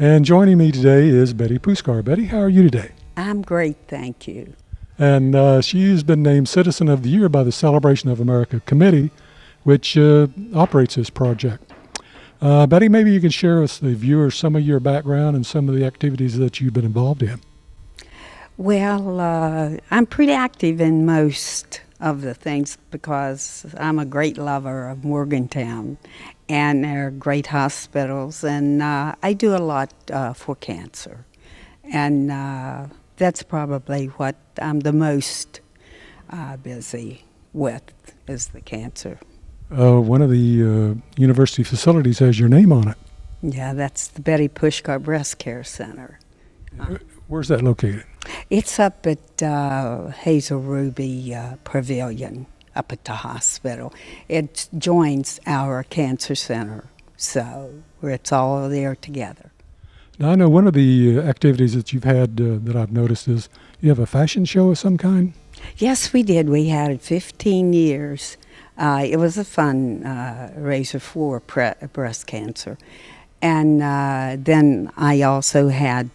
And joining me today is Betty Puskar. Betty, how are you today? I'm great, thank you. And she has been named Citizen of the Year by the Celebration of America Committee, which operates this project. Betty, maybe you can share with the viewers some of your background and some of the activities that you've been involved in. Well, I'm pretty active in most of the things because I'm a great lover of Morgantown, and they're great hospitals, and I do a lot for cancer. And that's probably what I'm the most busy with, is the cancer. One of the university facilities has your name on it. Yeah, that's the Betty Puskar Breast Care Center. Where's that located? It's up at Hazel Ruby Pavilion, up at the hospital. It joins our cancer center, so it's all there together. Now, I know one of the activities that you've had that I've noticed is you have a fashion show of some kind? Yes, we did. We had it 15 years. It was a fun raiser for breast cancer. And then I also had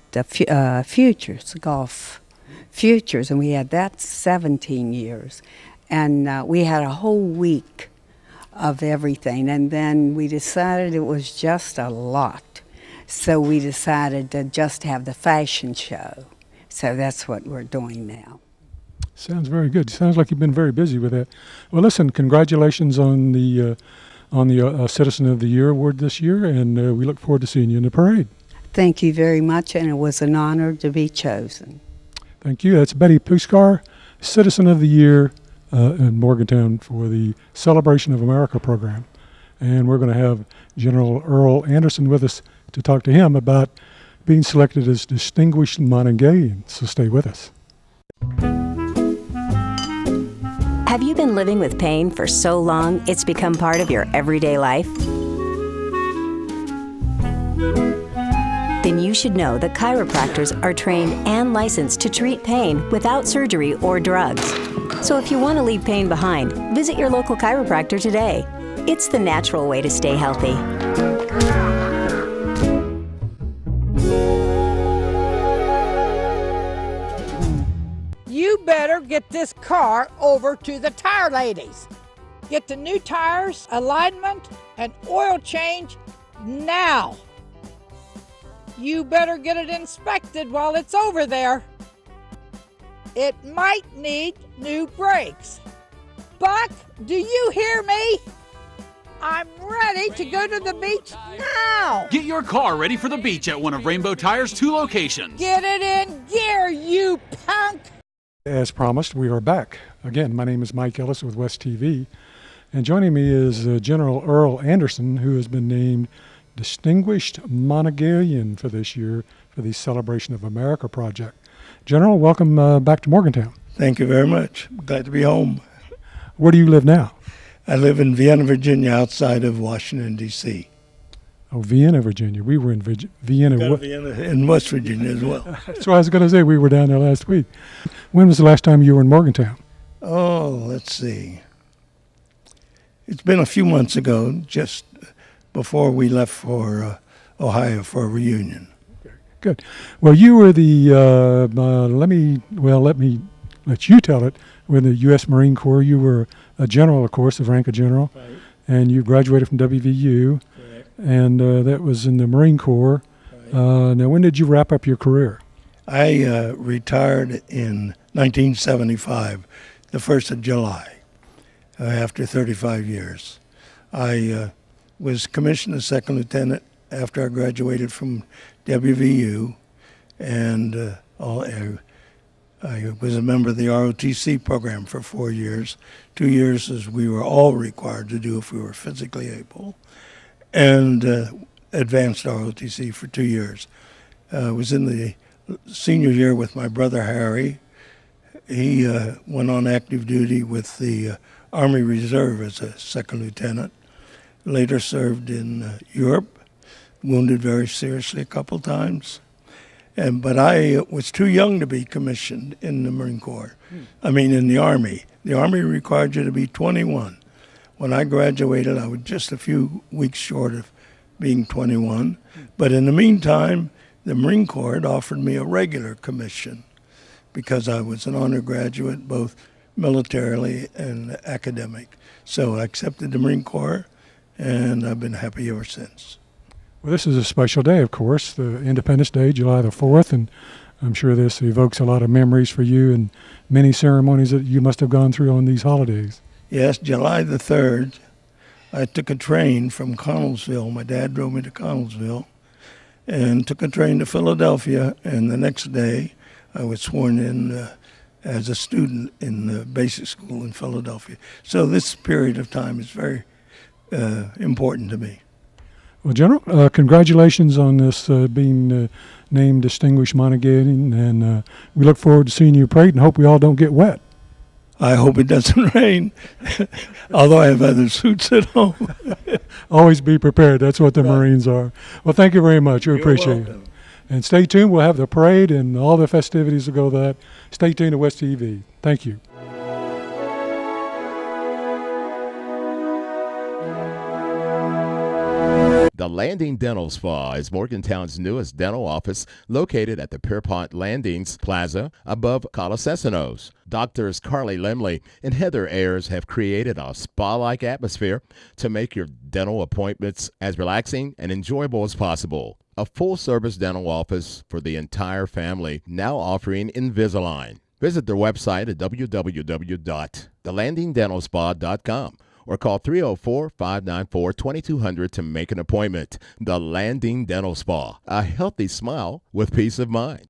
Futures, golf Futures, and we had that 17 years. And we had a whole week of everything. And then we decided it was just a lot. So we decided to just have the fashion show. So that's what we're doing now. Sounds very good. Sounds like you've been very busy with that. Well, listen, congratulations on the Citizen of the Year award this year, and we look forward to seeing you in the parade. Thank you very much, and it was an honor to be chosen. Thank you. That's Betty Puskar, Citizen of the Year in Morgantown for the Celebration of America program. And we're going to have General Earl Anderson with us to talk to him about being selected as Distinguished Monongahean. So stay with us. Have you been living with pain for so long it's become part of your everyday life? Then you should know that chiropractors are trained and licensed to treat pain without surgery or drugs. So if you want to leave pain behind, visit your local chiropractor today. It's the natural way to stay healthy. You better get this car over to the tire ladies. Get the new tires, alignment, and oil change now. You better get it inspected while it's over there. It might need new brakes. Buck, do you hear me? I'm ready to go to the beach now. Get your car ready for the beach at one of Rainbow Tire's 2 locations. Get it in gear, you punk. As promised, we are back. Again, my name is Mike Ellis with West TV, and joining me is General Earl Anderson, who has been named Distinguished Monongahean for this year for the Celebration of America project. General, welcome back to Morgantown. Thank you very much. Glad to be home. Where do you live now? I live in Vienna, Virginia, outside of Washington, D.C. Oh, Vienna, Virginia. We were in Vienna. Vienna in West Virginia as well. That's what I was going to say. We were down there last week. When was the last time you were in Morgantown? Oh, let's see. It's been a few months ago, just before we left for Ohio for a reunion. Good. Well, you were the, let you tell it, with the U.S. Marine Corps. You were a general, of course, the rank of general, Right. And you graduated from WVU, Correct. And that was in the Marine Corps. Right. Now, when did you wrap up your career? I retired in 1975, the 1st of July, after 35 years. I was commissioned as second lieutenant after I graduated from WVU, and I was a member of the ROTC program for 4 years, 2 years as we were all required to do if we were physically able, and advanced ROTC for 2 years. I was in the senior year with my brother Harry. He went on active duty with the Army Reserve as a second lieutenant, later served in Europe, wounded very seriously a couple times. But I was too young to be commissioned in the Marine Corps. In the Army. The Army required you to be 21. When I graduated, I was just a few weeks short of being 21. But in the meantime, the Marine Corps had offered me a regular commission because I was an honor graduate, both militarily and academic. So I accepted the Marine Corps, and I've been happy ever since. Well, this is a special day, of course, the Independence Day, July the 4th, and I'm sure this evokes a lot of memories for you and many ceremonies that you must have gone through on these holidays. Yes, July the 3rd, I took a train from Connellsville. My dad drove me to Connellsville and took a train to Philadelphia, and the next day I was sworn in as a student in the basic school in Philadelphia. So this period of time is very important to me. Well, General, congratulations on this being named Distinguished Montaguean, and we look forward to seeing you parade and hope we all don't get wet. I hope it doesn't rain, although I have other suits at home. Always be prepared. That's what the Marines are. Well, thank you very much. We appreciate it. And stay tuned. We'll have the parade and all the festivities will go that. Stay tuned to West TV. Thank you. The Landing Dental Spa is Morgantown's newest dental office located at the Pierpont Landings Plaza above Colasesanos. Doctors Carly Lemley and Heather Ayers have created a spa-like atmosphere to make your dental appointments as relaxing and enjoyable as possible. A full-service dental office for the entire family, now offering Invisalign. Visit their website at www.thelandingdentalspa.com. or call 304-594-2200 to make an appointment. The Landing Dental Spa, a healthy smile with peace of mind.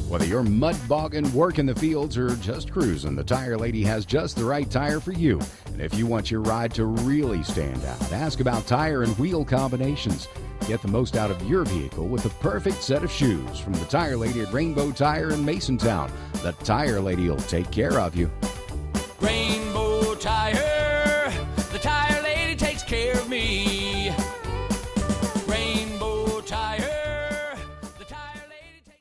Whether you're mud bogging, working the fields, or just cruising, the Tire Lady has just the right tire for you. And if you want your ride to really stand out, ask about tire and wheel combinations. Get the most out of your vehicle with the perfect set of shoes from the Tire Lady at Rainbow Tire in Masontown. The Tire Lady will take care of you. Rainbow Tire, the Tire Lady takes care of me. Rainbow Tire, the Tire Lady takes...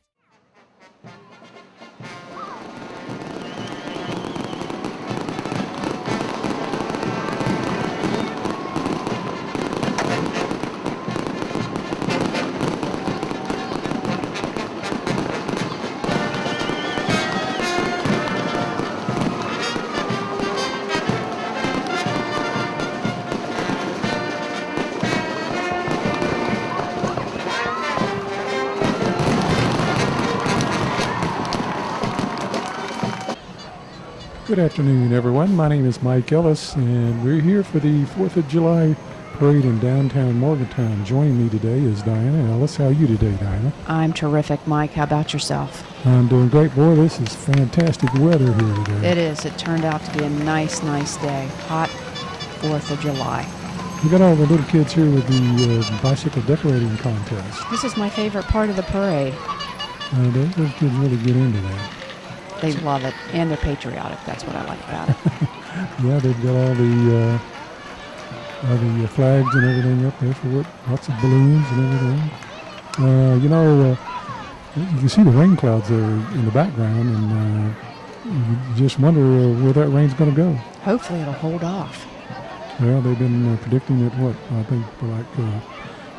Good afternoon, everyone. My name is Mike Ellis, and we're here for the 4th of July parade in downtown Morgantown. Joining me today is Diana Ellis. How are you today, Diana? I'm terrific, Mike. How about yourself? I'm doing great. Boy, this is fantastic weather here today. It is. It turned out to be a nice day. Hot 4th of July. We got all the little kids here with the bicycle decorating contest. This is my favorite part of the parade. Those kids really get into that. They love it, and they're patriotic. That's what I like about it. Yeah, they've got all the flags and everything up there for it. Lots of balloons and everything. You can see the rain clouds there in the background, and you just wonder where that rain's going to go. Hopefully it'll hold off. Well, they've been predicting it, I think for like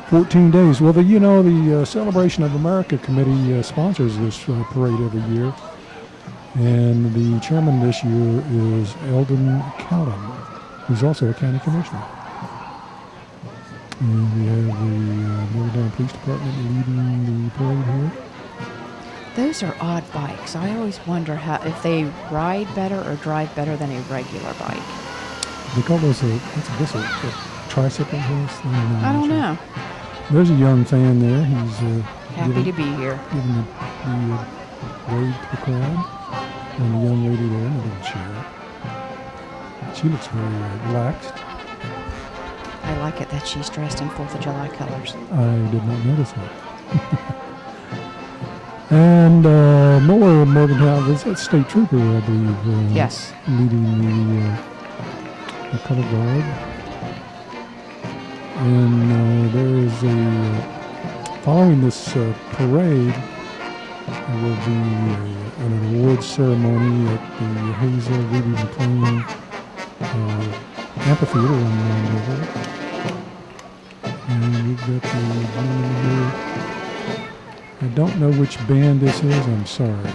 14 days. Well, the Celebration of America Committee sponsors this parade every year. And the chairman this year is Eldon Callum, who's also a county commissioner. And we have the Morgantown Police Department leading the parade here. Those are odd bikes. I always wonder if they ride better or drive better than a regular bike. They call those a tricycle horse? I don't know. There's a young fan there. He's Happy to be here. Giving the wave to the crowd. And the young lady there in the little chair. She looks very relaxed. I like it that she's dressed in 4th of July colors. I did not notice that. And more Morgantown, was that state trooper, I believe. Yes. Leading the color guard. And there is following this parade, there will be an awards ceremony at the Hazel Ruby McLean Amphitheater in Louisville. And we've got the gentleman here. I don't know which band this is, I'm sorry.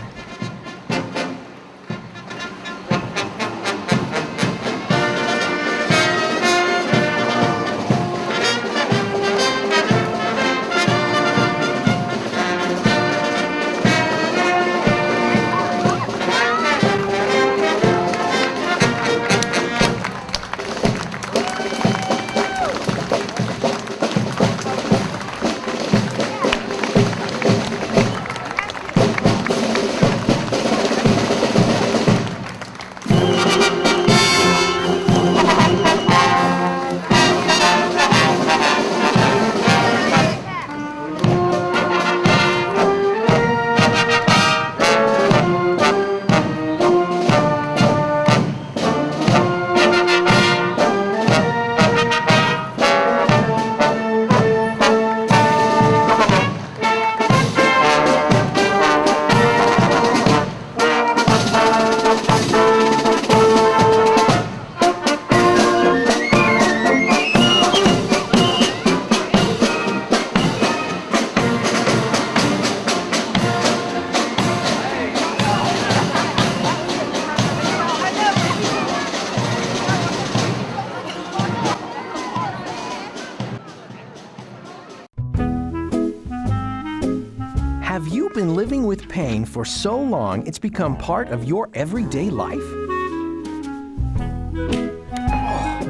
Have you been living with pain for so long it's become part of your everyday life?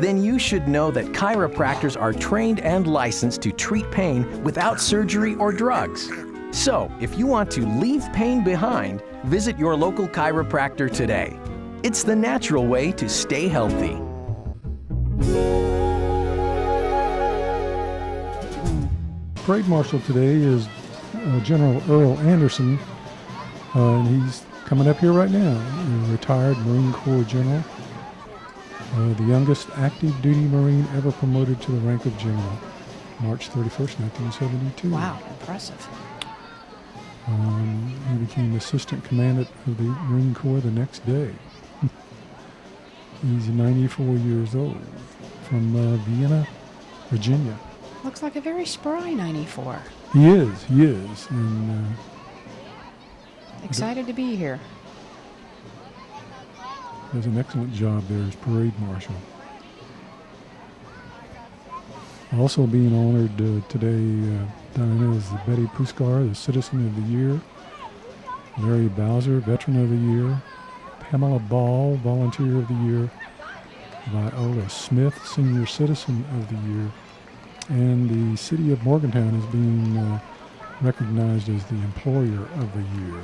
Then you should know that chiropractors are trained and licensed to treat pain without surgery or drugs. So, if you want to leave pain behind, visit your local chiropractor today. It's the natural way to stay healthy. Parade Marshal today is General Earl Anderson, and he's coming up here right now. A retired Marine Corps General, the youngest active duty Marine ever promoted to the rank of General, March 31st, 1972. Wow, impressive. He became Assistant Commandant of the Marine Corps the next day. He's 94 years old, from Vienna, Virginia. Looks like a very spry 94. He is, and excited to be here. Does an excellent job there as Parade Marshal. Also being honored today, Diana, is Betty Puskar, the Citizen of the Year, Larry Bowser, Veteran of the Year, Pamela Ball, Volunteer of the Year, Viola Smith, Senior Citizen of the Year, and the City of Morgantown is being recognized as the Employer of the Year.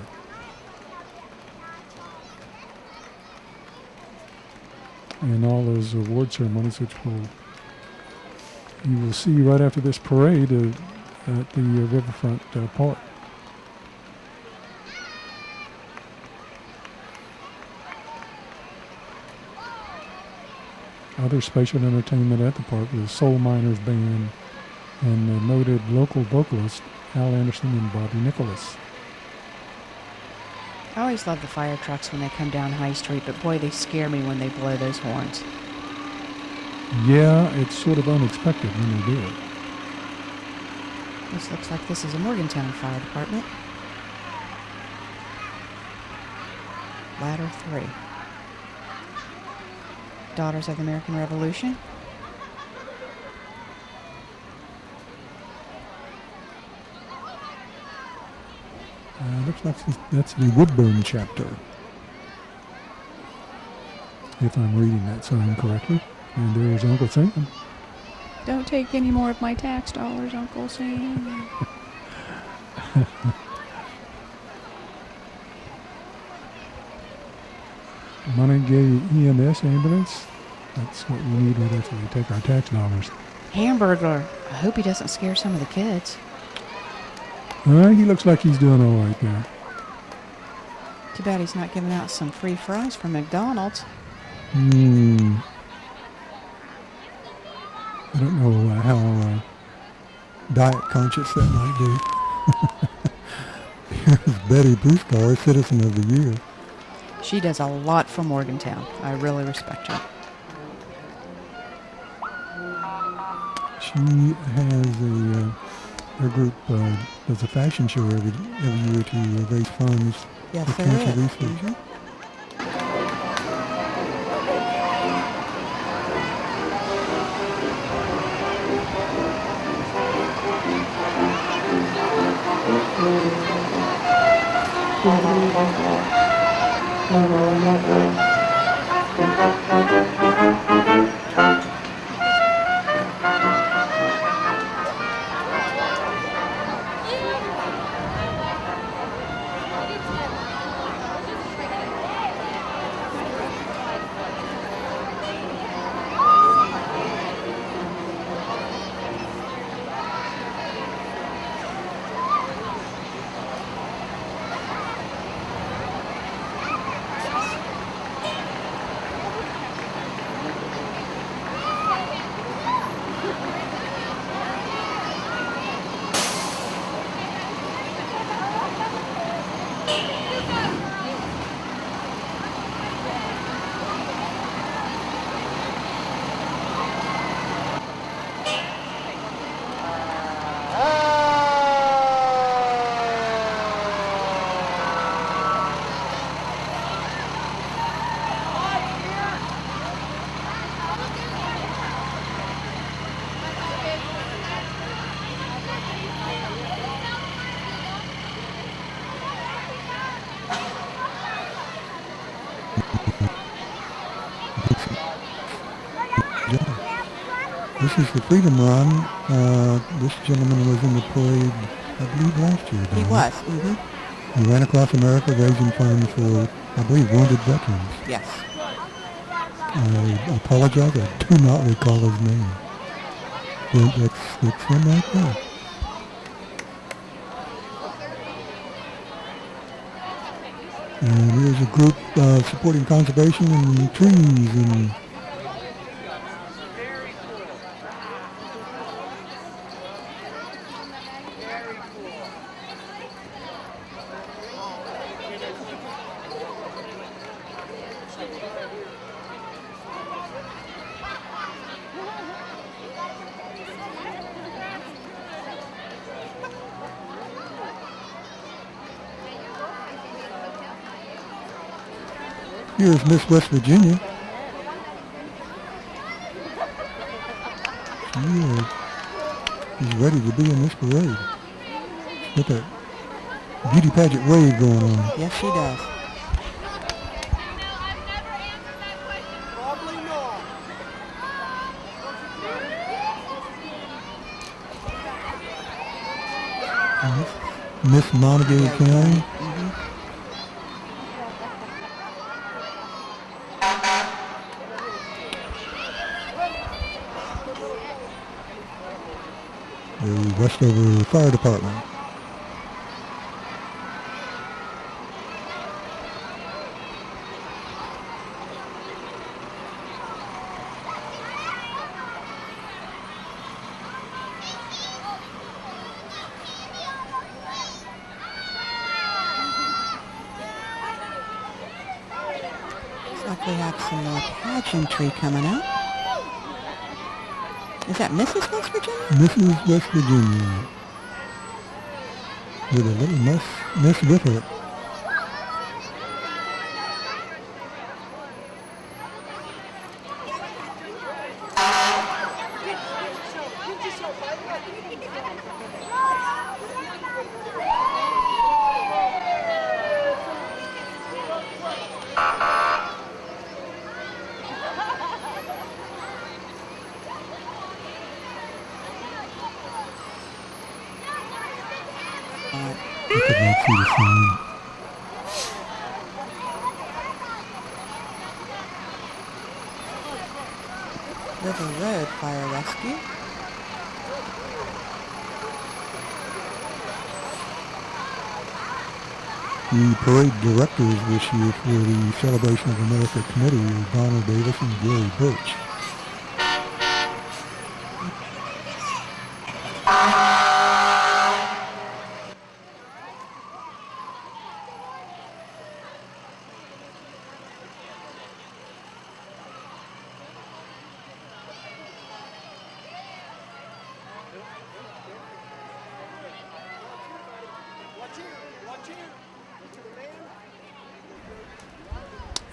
And all those award ceremonies, which you will see right after this parade at the Riverfront Park. Other special entertainment at the park is Soul Miners Band and the noted local vocalist Al Anderson and Bobby Nicholas. I always love the fire trucks when they come down High Street, but boy, they scare me when they blow those horns. Yeah, it's sort of unexpected when they do it. This looks like this is a Morgantown Fire Department. Ladder 3. Daughters of the American Revolution. Looks like that's the Woodburn chapter, if I'm reading that sign correctly. And there's Uncle Sam. Don't take any more of my tax dollars, Uncle Sam. Montague EMS ambulance. That's what we need with us when we take our tax dollars. Hamburger. I hope he doesn't scare some of the kids. He looks like he's doing all right there. Too bad he's not giving out some free fries from McDonald's. I don't know how diet conscious that might be. Here's Betty Puskar, Citizen of the Year. She does a lot for Morgantown. I really respect her. She has her group does a fashion show every year to raise funds for cancer research. This is the Freedom Run. This gentleman was in the parade, I believe, last year. He was. He ran across America raising funds for, I believe, wounded veterans. Yes. I apologize, I do not recall his name. But that's him right there. And here's a group supporting conservation and trees and here's Miss West Virginia. She's ready to be in this parade. Look at that beauty pageant wave going on. Yes, she does. Miss Montague County. The Westover Fire Department. Looks like we have some more pageantry coming up. Is that Mrs. West Virginia? Mrs. West Virginia. With a little miss with her. sign. River Road Fire Rescue. The parade directors this year for the Celebration of America Committee are Donna Davis and Gary Birch.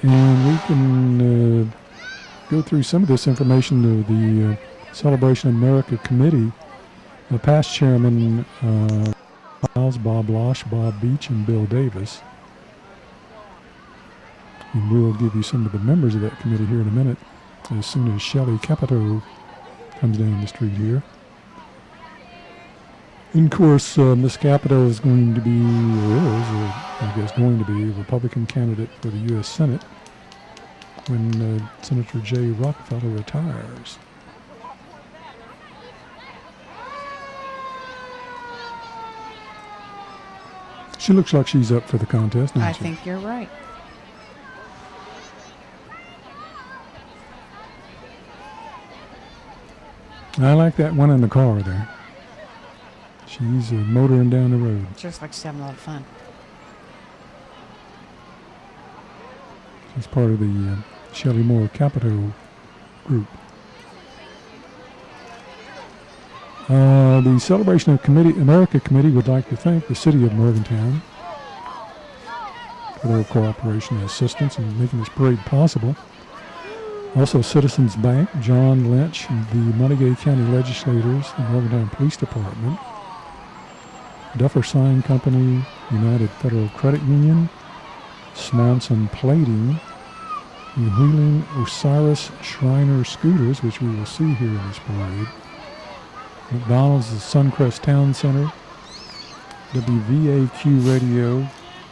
And we can go through some of this information to the Celebration of America Committee. The past chairman, Bob Losh, Bob Beach, and Bill Davis. And we'll give you some of the members of that committee here in a minute, as soon as Shelley Capito comes down the street here. And of course, Ms. Capito is going to be, or is, I guess, going to be a Republican candidate for the U.S. Senate when Senator Jay Rockefeller retires. She looks like she's up for the contest, doesn't she? I think you're right. I like that one in the car there. She's motoring down the road. Just like she's having a lot of fun. She's part of the Shelley Moore Capito group. The Celebration of America Committee would like to thank the City of Morgantown for their cooperation and assistance in making this parade possible. Also, Citizens Bank, John Lynch, the Montague County Legislators, the Morgantown Police Department, Duffer Sign Company, United Federal Credit Union, Smonson Plating, and Wheeling Osiris Shriner Scooters, which we will see here in this parade, McDonald's, the Suncrest Town Center, WVAQ Radio,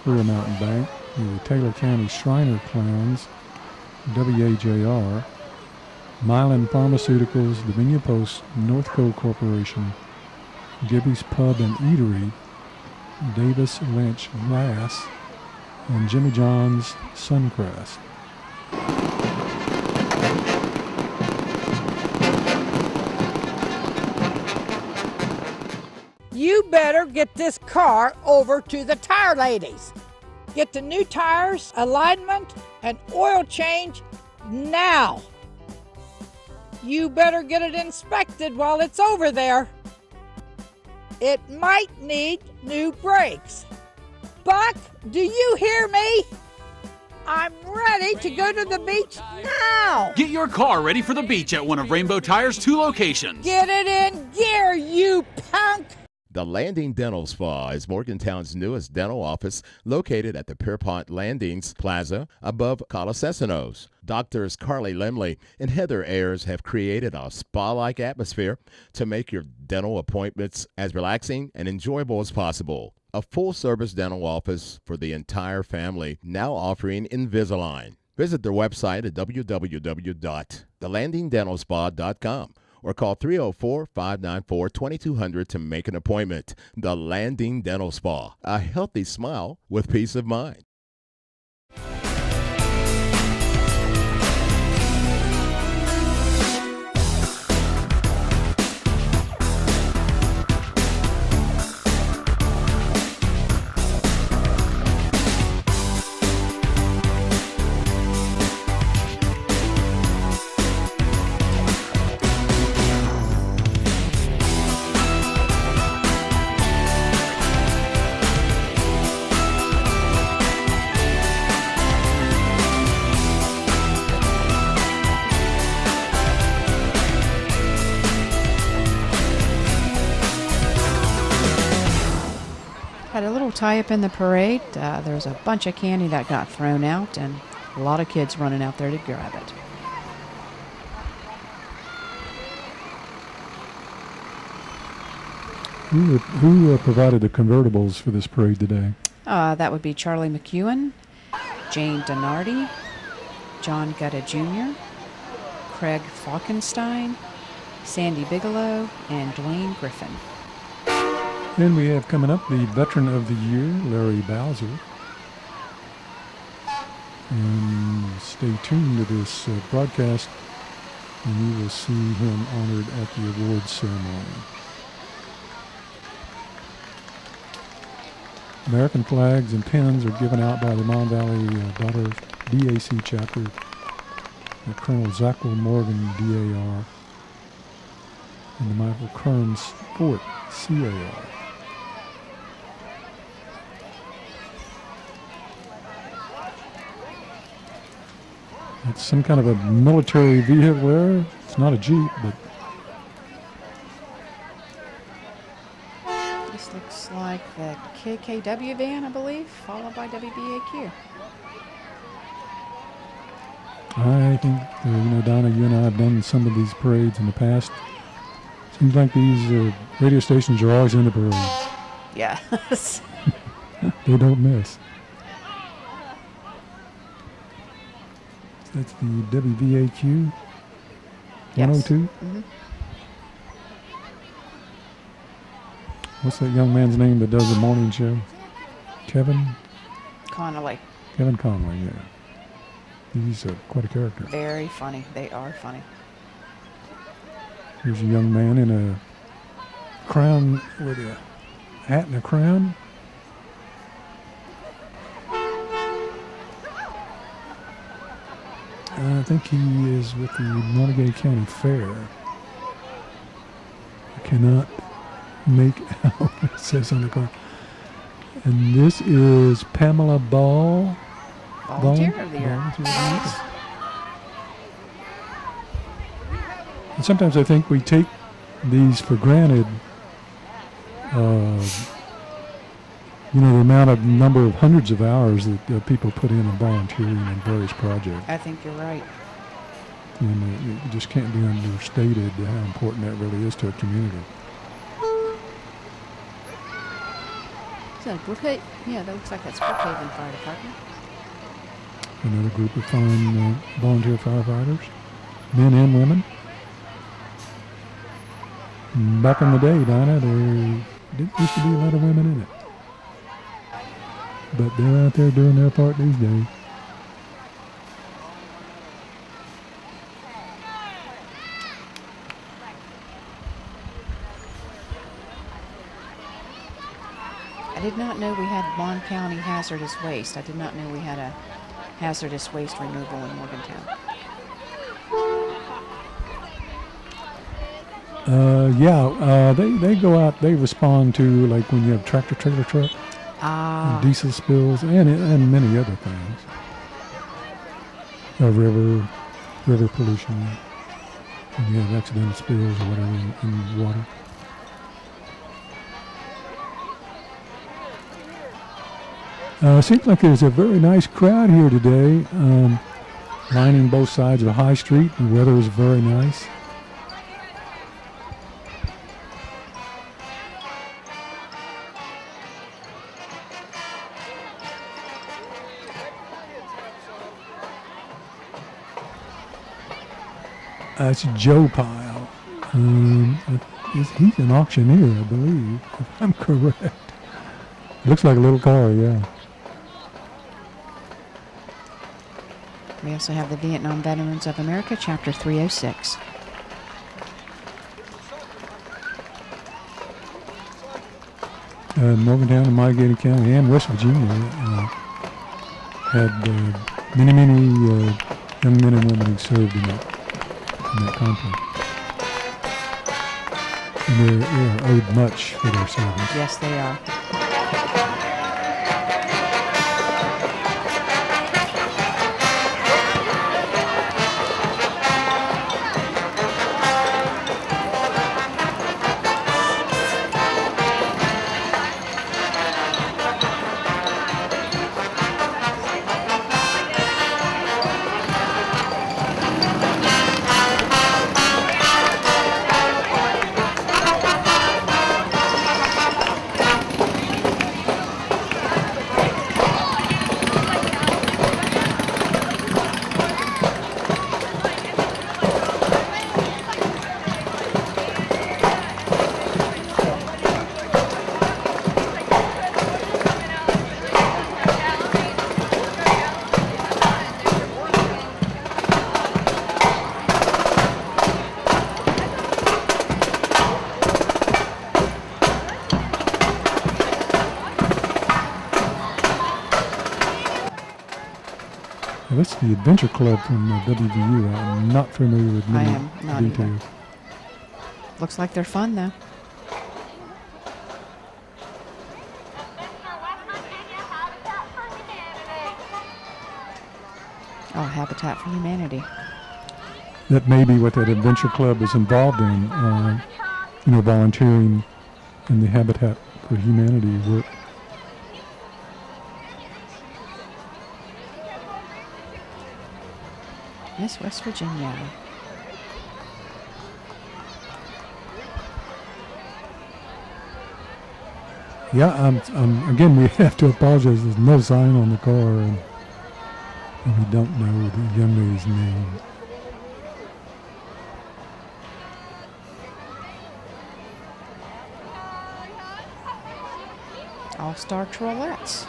Clear Mountain Bank, the Taylor County Shriner Clowns, WAJR, Milan Pharmaceuticals, Dominion Post, Northco Corporation, Gibby's Pub and Eatery, Davis Lynch Glass, and Jimmy John's Suncrest. You better get this car over to the tire ladies. Get the new tires, alignment, and oil change now. You better get it inspected while it's over there. It might need new brakes. Buck, do you hear me? I'm ready to go to the beach now. Get your car ready for the beach at one of Rainbow Tire's 2 locations. Get it in gear, you punk. The Landing Dental Spa is Morgantown's newest dental office located at the Pierpont Landings Plaza above Colasesanos. Doctors Carly Lemley and Heather Ayers have created a spa-like atmosphere to make your dental appointments as relaxing and enjoyable as possible. A full-service dental office for the entire family, now offering Invisalign. Visit their website at www.thelandingdentalspa.com. or call 304-594-2200 to make an appointment. The Landing Dental Spa, a healthy smile with peace of mind. Had a little tie-up in the parade. There's a bunch of candy that got thrown out, and a lot of kids running out there to grab it. Who provided the convertibles for this parade today? That would be Charlie McEwen, Jane Donardi, John Gutta Jr., Craig Falkenstein, Sandy Bigelow, and Dwayne Griffin. And we have coming up the Veteran of the Year, Larry Bowser. And stay tuned to this broadcast, and you will see him honored at the awards ceremony. American flags and pins are given out by the Mon Valley Daughter DAC chapter, Colonel Zachary Morgan, DAR, and the Michael Kearns Fort, CAR. It's some kind of a military vehicle there. It's not a Jeep, but This looks like the KKW van, I believe, followed by WBAQ. I think, Donna, you and I have done some of these parades in the past. Seems like these radio stations are always in the parades. Yes. They don't miss. That's the WVAQ 102. Mm-hmm. What's that young man's name that does the morning show? Kevin Connolly. Kevin Conway, yeah. He's quite a character. Very funny. They are funny. Here's a young man in a crown, with a hat and a crown. I think he is with the Montague County Fair. I cannot make out what it says on the car. And this is Pamela Ball. Volunteer of the Year. Volunteer of the Year. And sometimes I think we take these for granted. The amount of number of hundreds of hours that people put in volunteering in various projects. I think you're right. And it just can't be understated how important that really is to a community. Is that Brookhaven? Yeah, that looks like that's Brookhaven Fire Department. Another group of fine volunteer firefighters, men and women. Back in the day, Donna, there used to be a lot of women in it. But they're out there doing their part these days. I did not know we had Mon County hazardous waste. I did not know we had a hazardous waste removal in Morgantown. They go out, they respond to, like when you have tractor trailer truck, and diesel spills, and many other things. River pollution, and you have accidental spills or whatever in water. Seems like there's a very nice crowd here today, lining both sides of High Street. The weather is very nice. It's Joe Pyle. He's an auctioneer, I believe, if I'm correct. Looks like a little car, yeah. We also have the Vietnam Veterans of America, Chapter 306. Morgantown and Miami County and West Virginia had many young men and women who served in that conflict. And they are owed much for their service. Yes, they are. Well, that's the Adventure Club from WVU. I'm not familiar with many I am not details. either. Looks like they're fun, though. Oh, Habitat for Humanity. That may be what that Adventure Club is involved in, volunteering in the Habitat for Humanity work. Miss West Virginia. Yeah, again, we have to apologize. There's no sign on the car, and we don't know the young lady's name. All-Star Trollettes.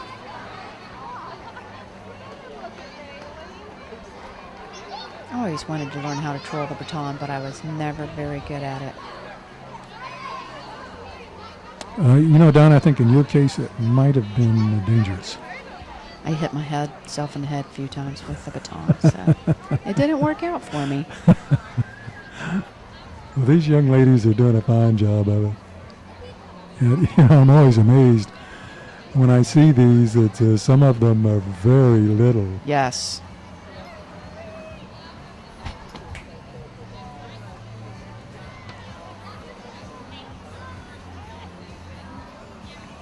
I always wanted to learn how to twirl the baton, but I was never very good at it. Don, I think in your case it might have been dangerous. I hit myself in the head a few times with the baton, so it didn't work out for me. Well, these young ladies are doing a fine job of it. And, I'm always amazed when I see these that some of them are very little. Yes.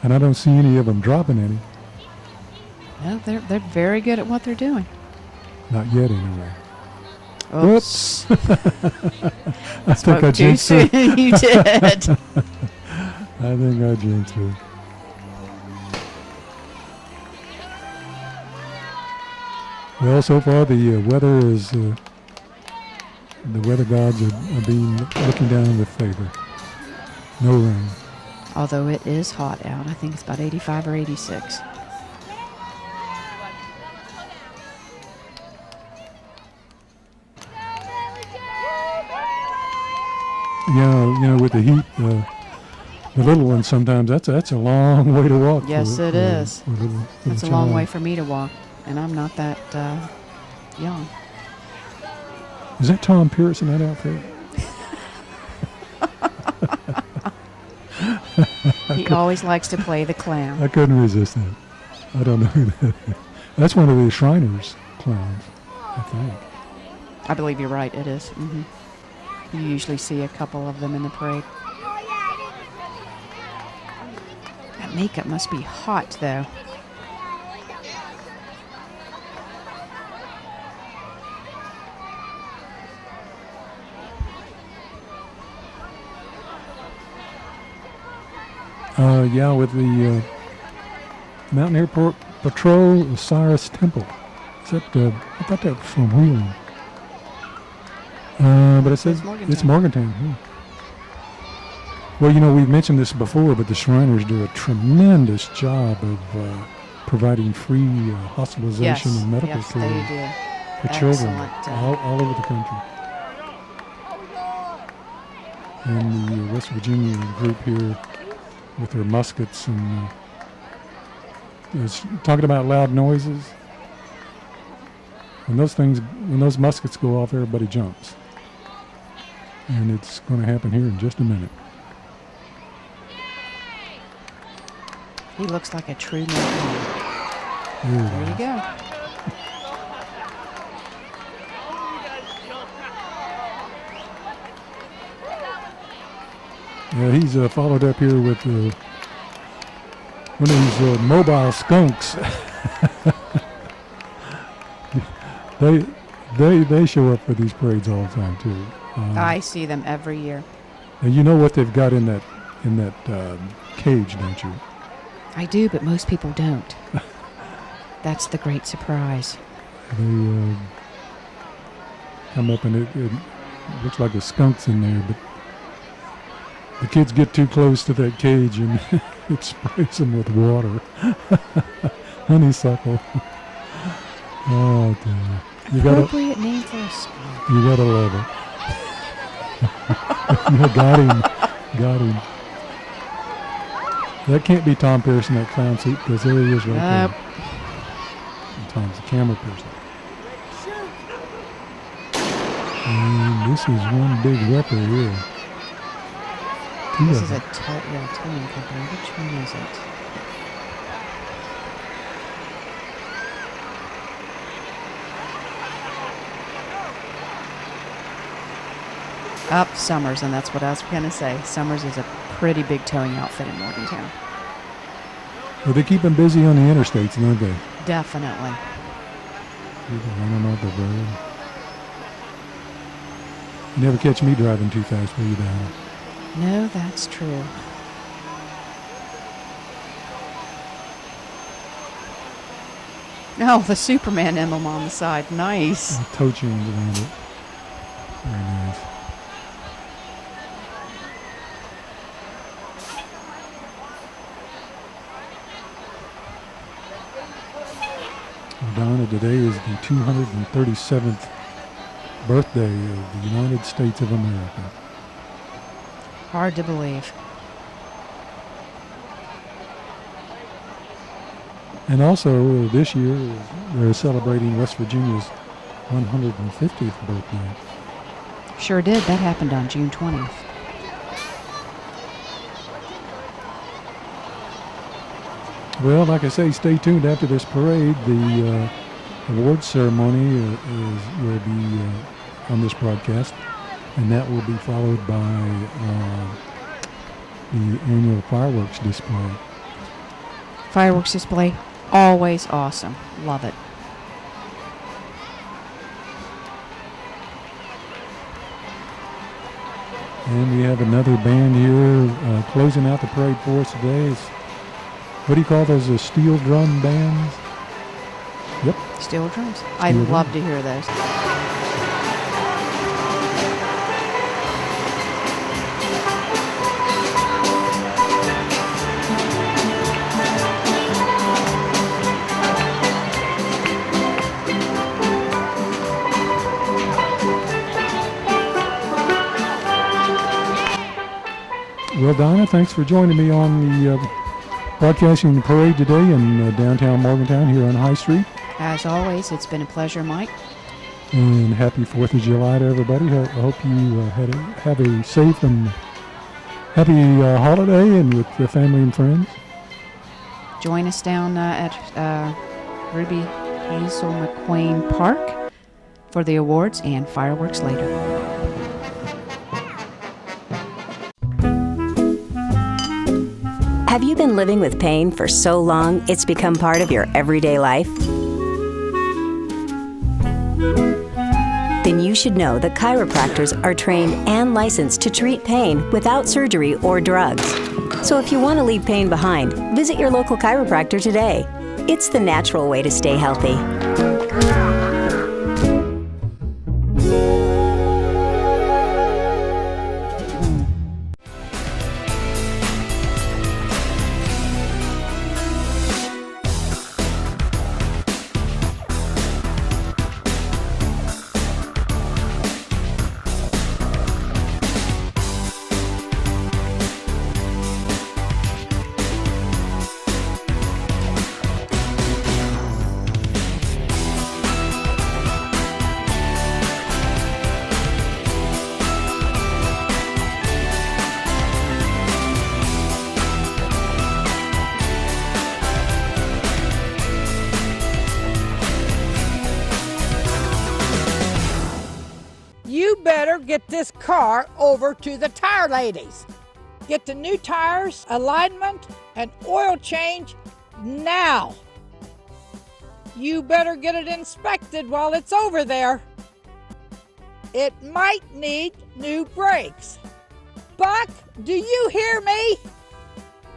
And I don't see any of them dropping any. No, they're very good at what they're doing. Not yet, anyway. Oops. I think I jinxed it. You did. I think I jinxed it. Well, so far the weather is, the weather gods are being looking down with favor. No rain. Although it is hot out. I think it's about 85 or 86. Yeah, with the heat, the little ones sometimes, that's a long way to walk. Yes, it is. It's a long way for me to walk, and I'm not that young. Is that Tom Pierce in that outfit? He always likes to play the clown. I couldn't resist that. I don't know who that is. That's one of the Shriners clowns, I think. I believe you're right, it is. Mm-hmm. You usually see a couple of them in the parade. That makeup must be hot, though. With the Mountain Airport Patrol Osiris Temple. Is that, I thought that was from Wheeling. But it says it's Morgantown. Yeah. Well, we've mentioned this before, but the Shriners do a tremendous job of providing free hospitalization and medical care for children all over the country. And the West Virginia group here with their muskets and talking about loud noises. When those muskets go off, everybody jumps. And it's going to happen here in just a minute. He looks like a true man. There you go. Yeah, he's followed up here with one of these mobile skunks. They show up for these parades all the time too. I see them every year. And you know what they've got in that cage, don't you? I do, but most people don't. That's the great surprise. They come up and it looks like a skunk's in there, but the kids get too close to that cage and it sprays them with water. Honeysuckle. Oh, dear. Appropriate name for a skunk. You gotta love it. Got him. That can't be Tom Pierce in that clown suit because there he is right there. Tom's the camera person. And this is one big ripper here. This is a towing company. Which one is it? Up Summers, and that's what I was going to say. Summers is a pretty big towing outfit in Morgantown. Well, they keep them busy on the interstates, don't they? Definitely. People running off the road. You never catch me driving too fast, will you, Donna? No, that's true. Oh, the Superman emblem on the side. Nice. Toe chains around it. Very nice. Well, Donna, today is the 237th birthday of the United States of America. Hard to believe. And also, this year, they're celebrating West Virginia's 150th birthday. Sure did. That happened on June 20th. Well, like I say, stay tuned after this parade. The awards ceremony will be on this broadcast, and that will be followed by the annual fireworks display. Fireworks display, always awesome. Love it. And we have another band here closing out the parade for us today. What do you call those, steel drum bands? Yep. Steel drums. I love to hear those. Well, Donna, thanks for joining me on the broadcasting the parade today in downtown Morgantown here on High Street. As always, it's been a pleasure, Mike. And happy 4th of July to everybody. I hope you have a safe and happy holiday and with the family and friends. Join us down at Ruby Hazel McQueen Park for the awards and fireworks later. Have you been living with pain for so long it's become part of your everyday life? Then you should know that chiropractors are trained and licensed to treat pain without surgery or drugs. So if you want to leave pain behind, visit your local chiropractor today. It's the natural way to stay healthy. You better get this car over to the tire ladies. Get the new tires, alignment, and oil change now. You better get it inspected while it's over there. It might need new brakes. Buck, do you hear me?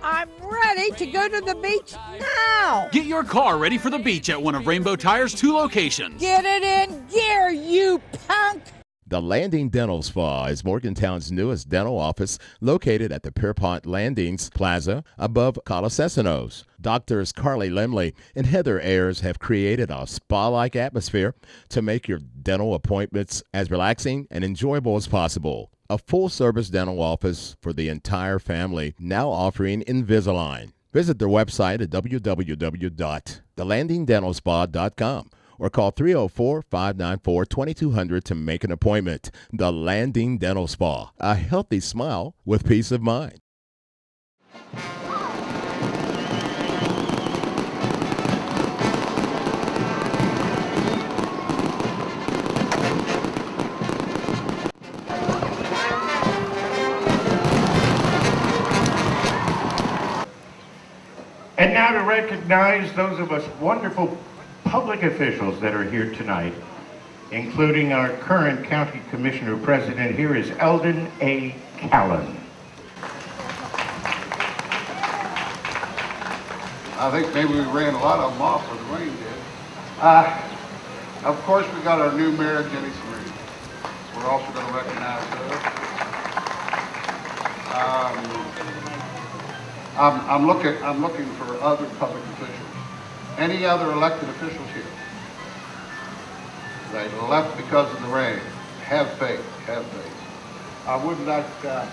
I'm ready to go to the beach now. Get your car ready for the beach at one of Rainbow Tire's 2 locations. Get it in gear, you punk. The Landing Dental Spa is Morgantown's newest dental office located at the Pierpont Landings Plaza above Colasesanos. Doctors Carly Lemley and Heather Ayers have created a spa-like atmosphere to make your dental appointments as relaxing and enjoyable as possible. A full-service dental office for the entire family, now offering Invisalign. Visit their website at www.thelandingdentalspa.com or call 304-594-2200 to make an appointment. The Landing Dental Spa, a healthy smile with peace of mind. And now to recognize those of us wonderful public officials that are here tonight, including our current county commissioner president. Here is Eldon A. Callan. I think maybe we ran a lot of them off when the rain did. Of course, we got our new mayor, Jenny Serene. We're also going to recognize her. I'm looking for other public officials. Any other elected officials here? They left because of the rain. Have faith, have faith. I would like to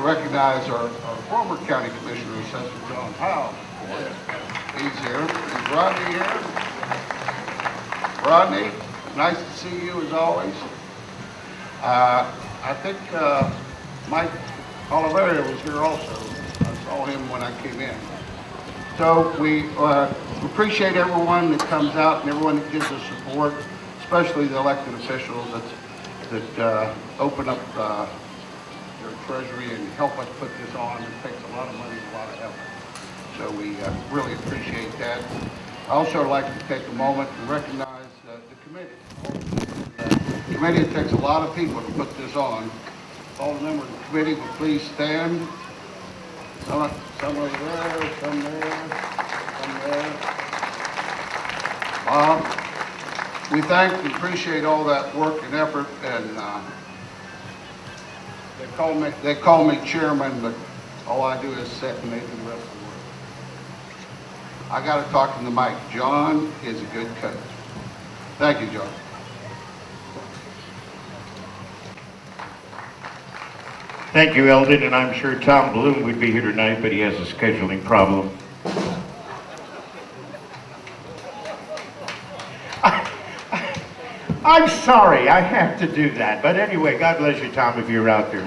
recognize our former county commissioner, Assessor John Powell. He's here. Is Rodney here? Rodney, nice to see you as always. I think Mike Oliveria was here also. I saw him when I came in. So we appreciate everyone that comes out and everyone that gives us support, especially the elected officials that open up their treasury and help us put this on. It takes a lot of money and a lot of effort. So we really appreciate that. I also like to take a moment to recognize the committee. The committee, it takes a lot of people to put this on. All the members of the committee will please stand. Some over there, some there, some there. We thank and appreciate all that work and effort, and they call me chairman, but all I do is sit and they do the rest of the work. I got to talk to the mic. John is a good coach. Thank you, John. Thank you, Eldon, and I'm sure Tom Bloom would be here tonight, but he has a scheduling problem. I'm sorry, I have to do that. But anyway, God bless you, Tom, if you're out there.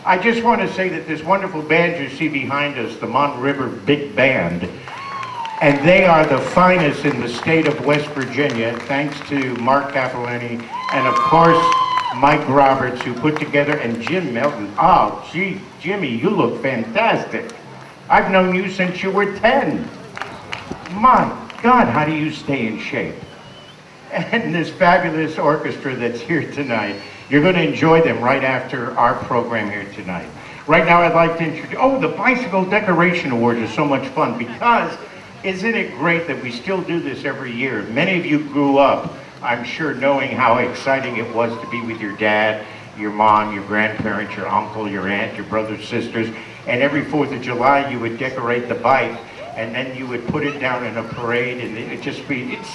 I just want to say that this wonderful band you see behind us, the Mont River Big Band, and they are the finest in the state of West Virginia, thanks to Mark Cappellini and, of course, Mike Roberts, who put together, and Jim Melton. Oh, gee, Jimmy, you look fantastic. I've known you since you were 10. My God, how do you stay in shape? And this fabulous orchestra that's here tonight, you're going to enjoy them right after our program here tonight. Right now, I'd like to introduce, the Bicycle Decoration Awards are so much fun because isn't it great that we still do this every year? Many of you grew up, I'm sure, knowing how exciting it was to be with your dad, your mom, your grandparents, your uncle, your aunt, your brothers, sisters, and every 4th of July you would decorate the bike and then you would put it down in a parade and it's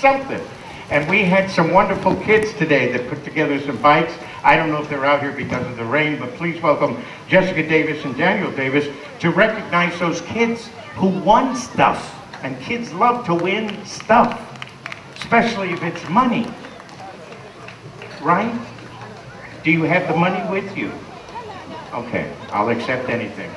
something. And we had some wonderful kids today that put together some bikes. I don't know if they're out here because of the rain, but please welcome Jessica Davis and Daniel Davis to recognize those kids who won stuff. And kids love to win stuff, especially if it's money, right? Do you have the money with you? Okay, I'll accept anything.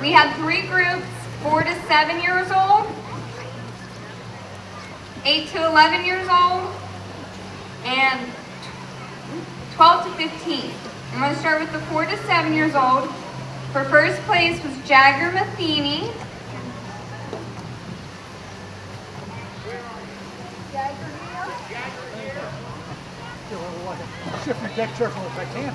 We had 3 groups, 4 to 7 years old, 8 to 11 years old, and 12 to 15. I'm going to start with the 4 to 7 years old. For first place was Jagger Matheny. Shift your deck careful if I can.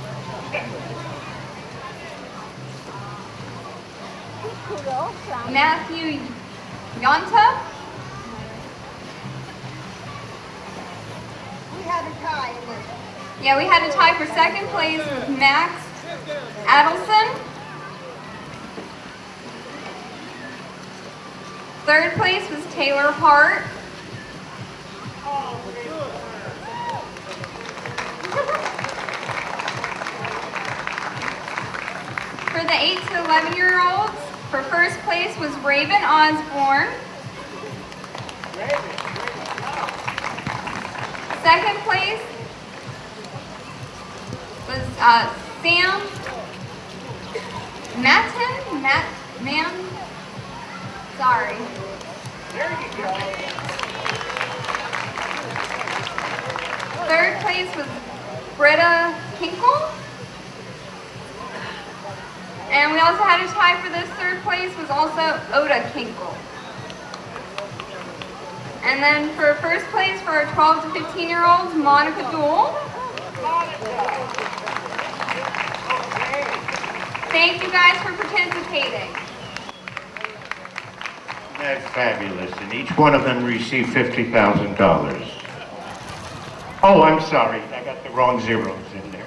Matthew Yonta. We had a tie in this. Yeah, we had a tie for second place with Max Adelson. Third place was Taylor Hart. For the 8 to 11-year-olds, for first place was Raven Osborne. Second place was Sam sorry. There you go. Third place was Britta Kinkle. And we also had a tie for this third place was also Oda Kinkle. And then for first place for our 12 to 15-year-olds, Monica Duell. Thank you guys for participating. That's fabulous. And each one of them received $50,000. Oh, I'm sorry. I got the wrong zeros in there.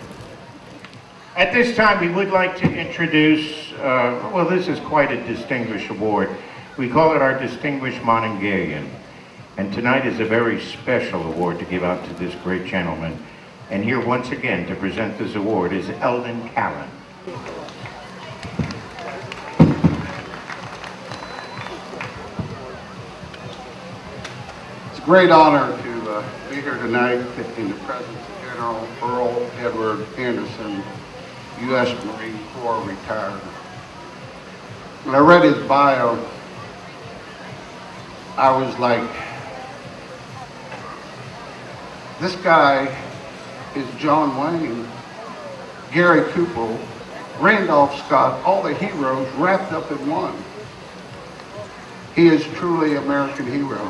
At this time, we would like to introduce, well, this is quite a distinguished award. We call it our Distinguished Monongalian. And tonight is a very special award to give out to this great gentleman. And here once again to present this award is Eldon Callan. It's a great honor to be here tonight in the presence of General Earl Edward Anderson, U.S. Marine Corps retired. When I read his bio, I was like, this guy is John Wayne, Gary Cooper, Randolph Scott, all the heroes wrapped up in one. He is truly an American hero.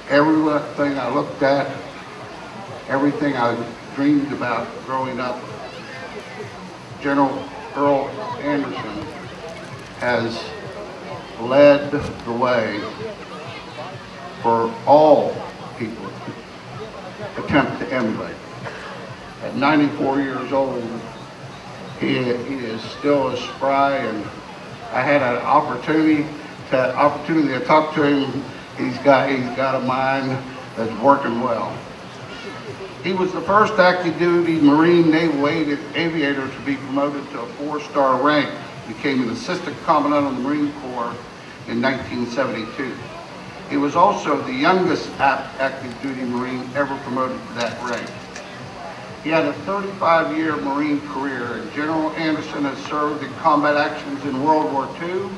Everything I looked at, everything I dreamed about growing up, General Earl Anderson has led the way for all people to attempt to emulate. At 94 years old, he is still as spry, and I had an opportunity to talk to him. He's got a mind that's working well. He was the first active duty Marine Naval aviator to be promoted to a 4-star rank. Became an assistant commandant of the Marine Corps in 1972. He was also the youngest active duty Marine ever promoted to that rank. He had a 35-year Marine career, and General Anderson has served in combat actions in World War II,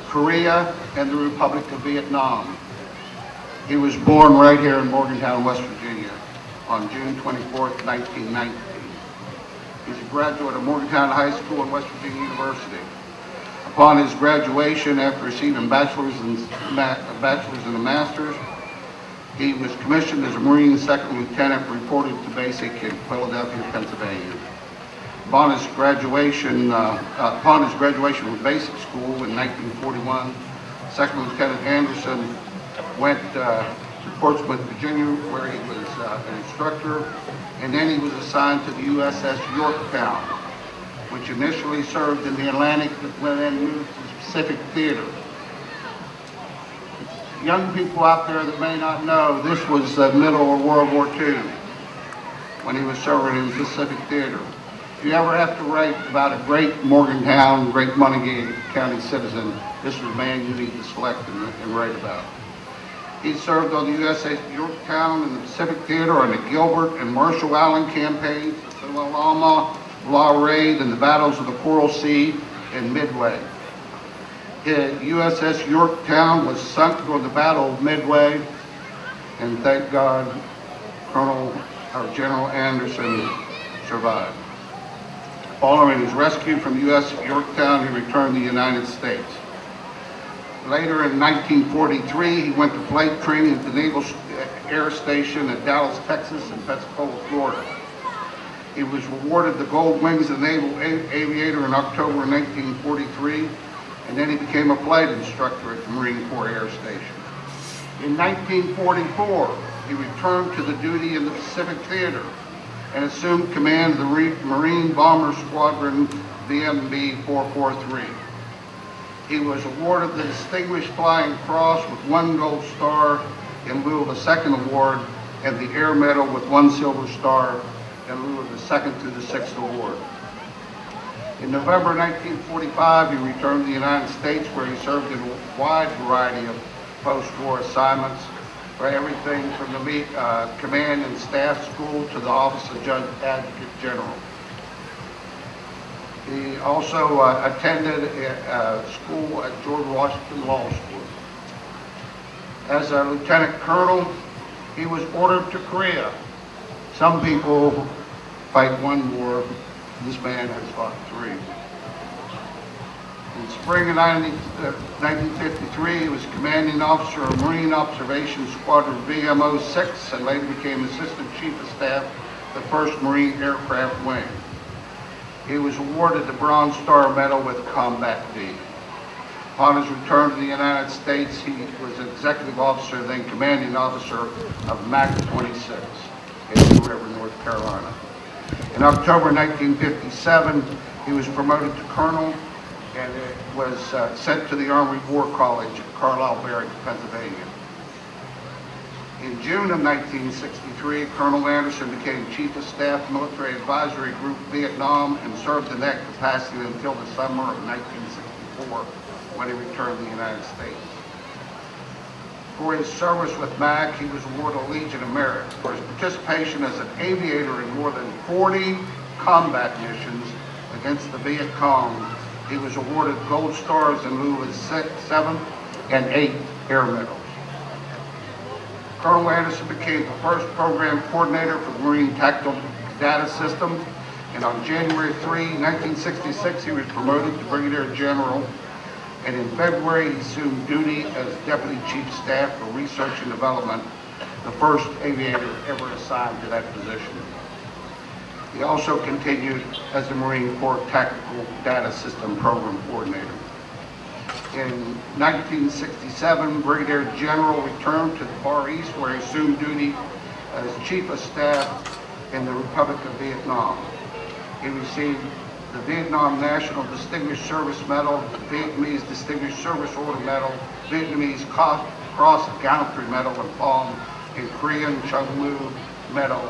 Korea, and the Republic of Vietnam. He was born right here in Morgantown, West Virginia on June 24th, 1919. He's a graduate of Morgantown High School and West Virginia University. Upon his graduation, after receiving bachelor's and a master's, he was commissioned as a Marine second lieutenant, reported to basic in Philadelphia, Pennsylvania. Upon his graduation from basic school in 1941, Second Lieutenant Anderson went to Portsmouth, Virginia, where he was an instructor, and then he was assigned to the USS Yorktown, which initially served in the Atlantic, but then moved to the Pacific Theater. Young people out there that may not know, this was the middle of World War II when he was serving in the Pacific Theater. If you ever have to write about a great Morgantown, great Montague County citizen, this is a man you need to select and write about. He served on the USS Yorktown in the Pacific Theater on the Gilbert and Marshall Island campaigns, the Alamo Law Raid, and the battles of the Coral Sea and Midway. USS Yorktown was sunk during the Battle of Midway, and thank God, General Anderson survived. Following his rescue from USS Yorktown, he returned to the United States. Later in 1943, he went to flight training at the Naval Air Station at Dallas, Texas, and Pensacola, Florida. He was awarded the Gold Wings of the Naval Aviator in October 1943, and then he became a flight instructor at the Marine Corps Air Station. In 1944, he returned to the duty in the Pacific Theater and assumed command of the Marine Bomber Squadron VMB 443. He was awarded the Distinguished Flying Cross with 1 gold star in lieu of a second award, and the Air Medal with 1 silver star in lieu of the 2nd through the 6th award. In November 1945, he returned to the United States, where he served in a wide variety of post-war assignments, for everything from the Command and Staff School to the Office of Judge Advocate General. He also attended school at George Washington Law School. As a lieutenant colonel, he was ordered to Korea. Some people fight 1 war. This man has fought 3. In spring of 1953, he was commanding officer of Marine Observation Squadron VMO 6 and later became Assistant Chief of Staff, the 1st Marine Aircraft Wing. He was awarded the Bronze Star Medal with Combat D. Upon his return to the United States, he was Executive Officer, then Commanding Officer of MAC 26 in New River, North Carolina. In October 1957, he was promoted to Colonel and was sent to the Army War College at Carlisle Barracks, Pennsylvania. In June of 1963, Colonel Anderson became Chief of Staff, Military Advisory Group Vietnam, and served in that capacity until the summer of 1964, when he returned to the United States. For his service with MAC, he was awarded a Legion of Merit. For his participation as an aviator in more than 40 combat missions against the Viet Cong, he was awarded gold stars in lieu of 7th and 8th Air Medals. Colonel Anderson became the 1st program coordinator for the Marine Tactical Data System, and on January 3, 1966, he was promoted to Brigadier General, and in February, he assumed duty as Deputy Chief of Staff for Research and Development, the 1st aviator ever assigned to that position. He also continued as the Marine Corps Tactical Data System Program Coordinator. In 1967, Brigadier General returned to the Far East, where he assumed duty as Chief of Staff in the Republic of Vietnam. He received the Vietnam National Distinguished Service Medal, the Vietnamese Distinguished Service Order Medal, Vietnamese Cross Gallantry Medal and Palm, and Korean Chung Lu Medal.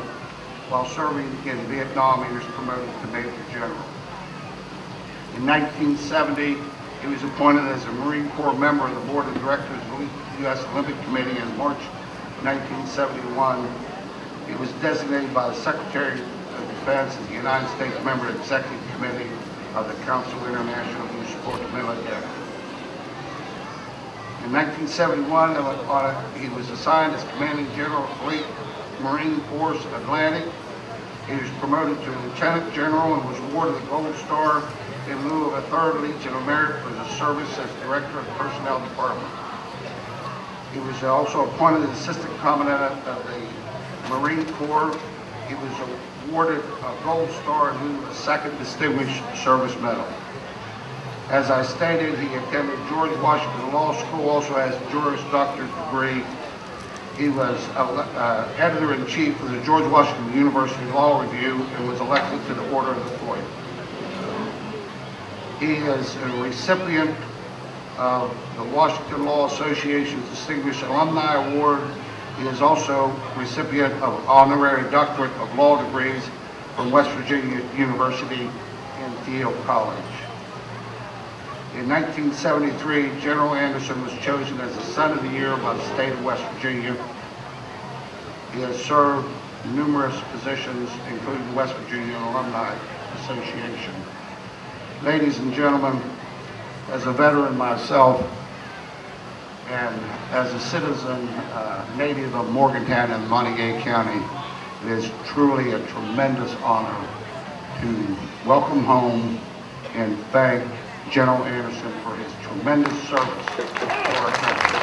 While serving in Vietnam, he was promoted to Major General. In 1970, he was appointed as a Marine Corps member of the Board of Directors of the U.S. Olympic Committee. In March 1971, he was designated by the Secretary of Defense as the United States member of the Executive Committee of the Council of International Youth Support to Military. In 1971, he was assigned as Commanding General of Fleet Marine Force Atlantic. He was promoted to Lieutenant General and was awarded the Gold Star in lieu of a 3rd Legion of Merit for his service as Director of the Personnel Department. He was also appointed as Assistant Commandant of the Marine Corps. He was awarded a Gold Star in lieu of a 2nd Distinguished Service Medal. As I stated, he attended George Washington Law School, also has a Juris Doctorate degree. He was Editor-in-Chief of the George Washington University Law Review and was elected to the Order of the Point. He is a recipient of the Washington Law Association's Distinguished Alumni Award. He is also recipient of Honorary Doctorate of Law degrees from West Virginia University and Thiel College. In 1973, General Anderson was chosen as the Son of the Year by the state of West Virginia. He has served numerous positions, including the West Virginia Alumni Association. Ladies and gentlemen, as a veteran myself and as a citizen native of Morgantown and Montague County, it is truly a tremendous honor to welcome home and thank General Anderson for his tremendous service to our country.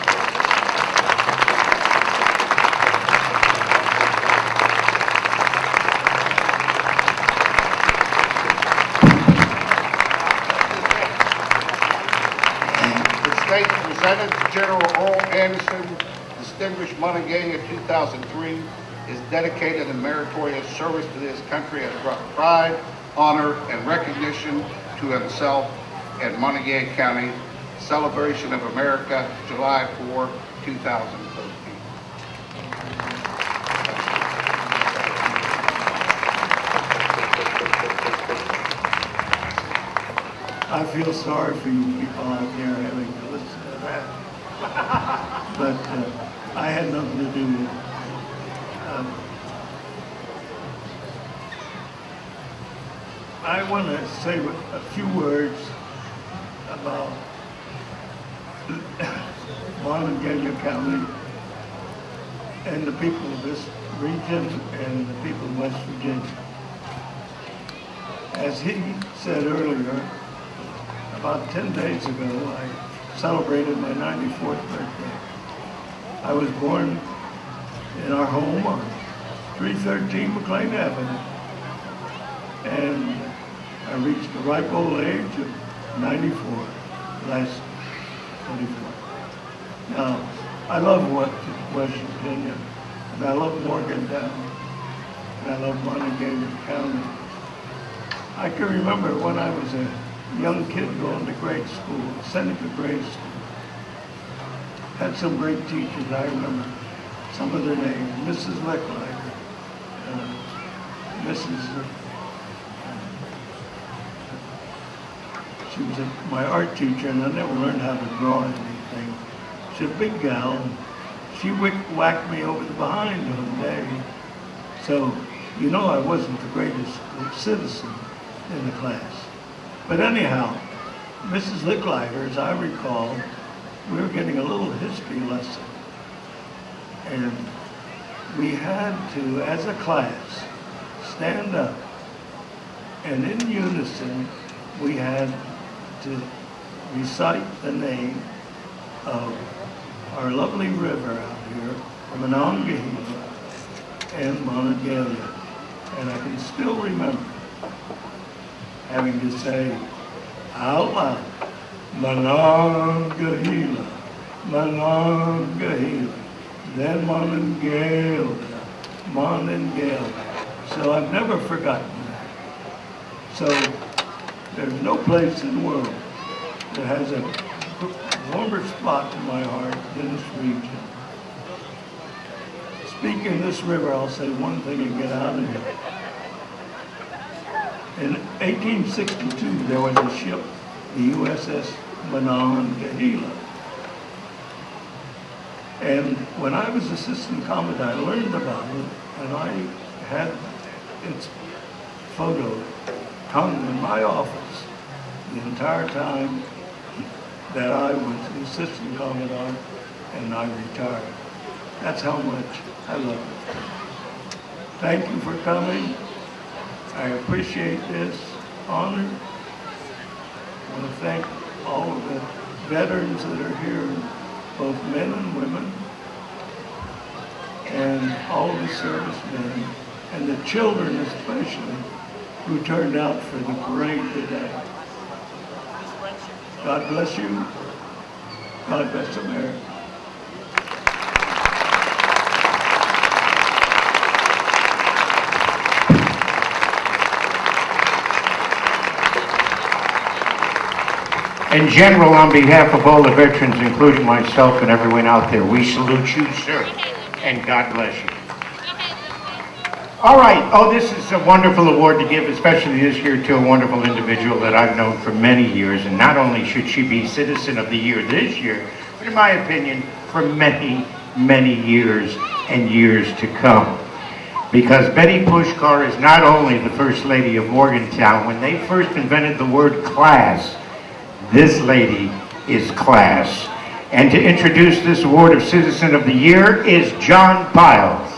The state presented to General Earl Anderson, Distinguished Montague 2003, is dedicated and meritorious service to this country has brought pride, honor, and recognition to himself and Montague County celebration of America, July 4, 2013. I feel sorry for you people out there having to listen to that. But I had nothing to do with it. I want to say a few words about Monongalia County and the people of this region and the people of West Virginia. As he said earlier, about 10 days ago, I celebrated my 94th birthday. I was born in our home on 313 McLean Avenue, and I reached the ripe old age of 94 last 24. Now, I love West Virginia, and I love Morgantown, and I love Monongalia County. I can remember when I was a young kid going to grade school, Seneca grade school. Had some great teachers. I remember some of their names. Mrs. Leckliner, she was my art teacher, and I never learned how to draw anything. She's a big gal, and she whacked me over the behind one day. So, you know, I wasn't the greatest citizen in the class. But anyhow, Mrs. Lickliner, as I recall, we were getting a little history lesson. And we had to, as a class, stand up. And in unison, we had to recite the name of our lovely river out here, Monongahela and Monongalia. And I can still remember having to say out loud, Monongahela, Monongahela, then Monongalia, Monongalia. So I've never forgotten that. So there's no place in the world that has a warmer spot in my heart than this region. Speaking of this river, I'll say one thing and get out of here. In 1862, there was a ship, the USS Monongahela. And when I was assistant commandant, I learned about it, and I had its photo hung in my office the entire time that I was the assistant commandant and I retired. That's how much I love it. Thank you for coming. I appreciate this honor. I want to thank all of the veterans that are here, both men and women, and all the servicemen, and the children especially, who turned out for the parade today. God bless you. God bless America. In general, on behalf of all the veterans, including myself and everyone out there, we salute you, sir, and God bless you. All right. Oh, this is a wonderful award to give, especially this year, to a wonderful individual that I've known for many years. And not only should she be Citizen of the Year this year, but in my opinion, for many, many years and years to come. Because Betty Puskar is not only the First Lady of Morgantown. When they first invented the word class, this lady is class. And to introduce this award of Citizen of the Year is John Piles.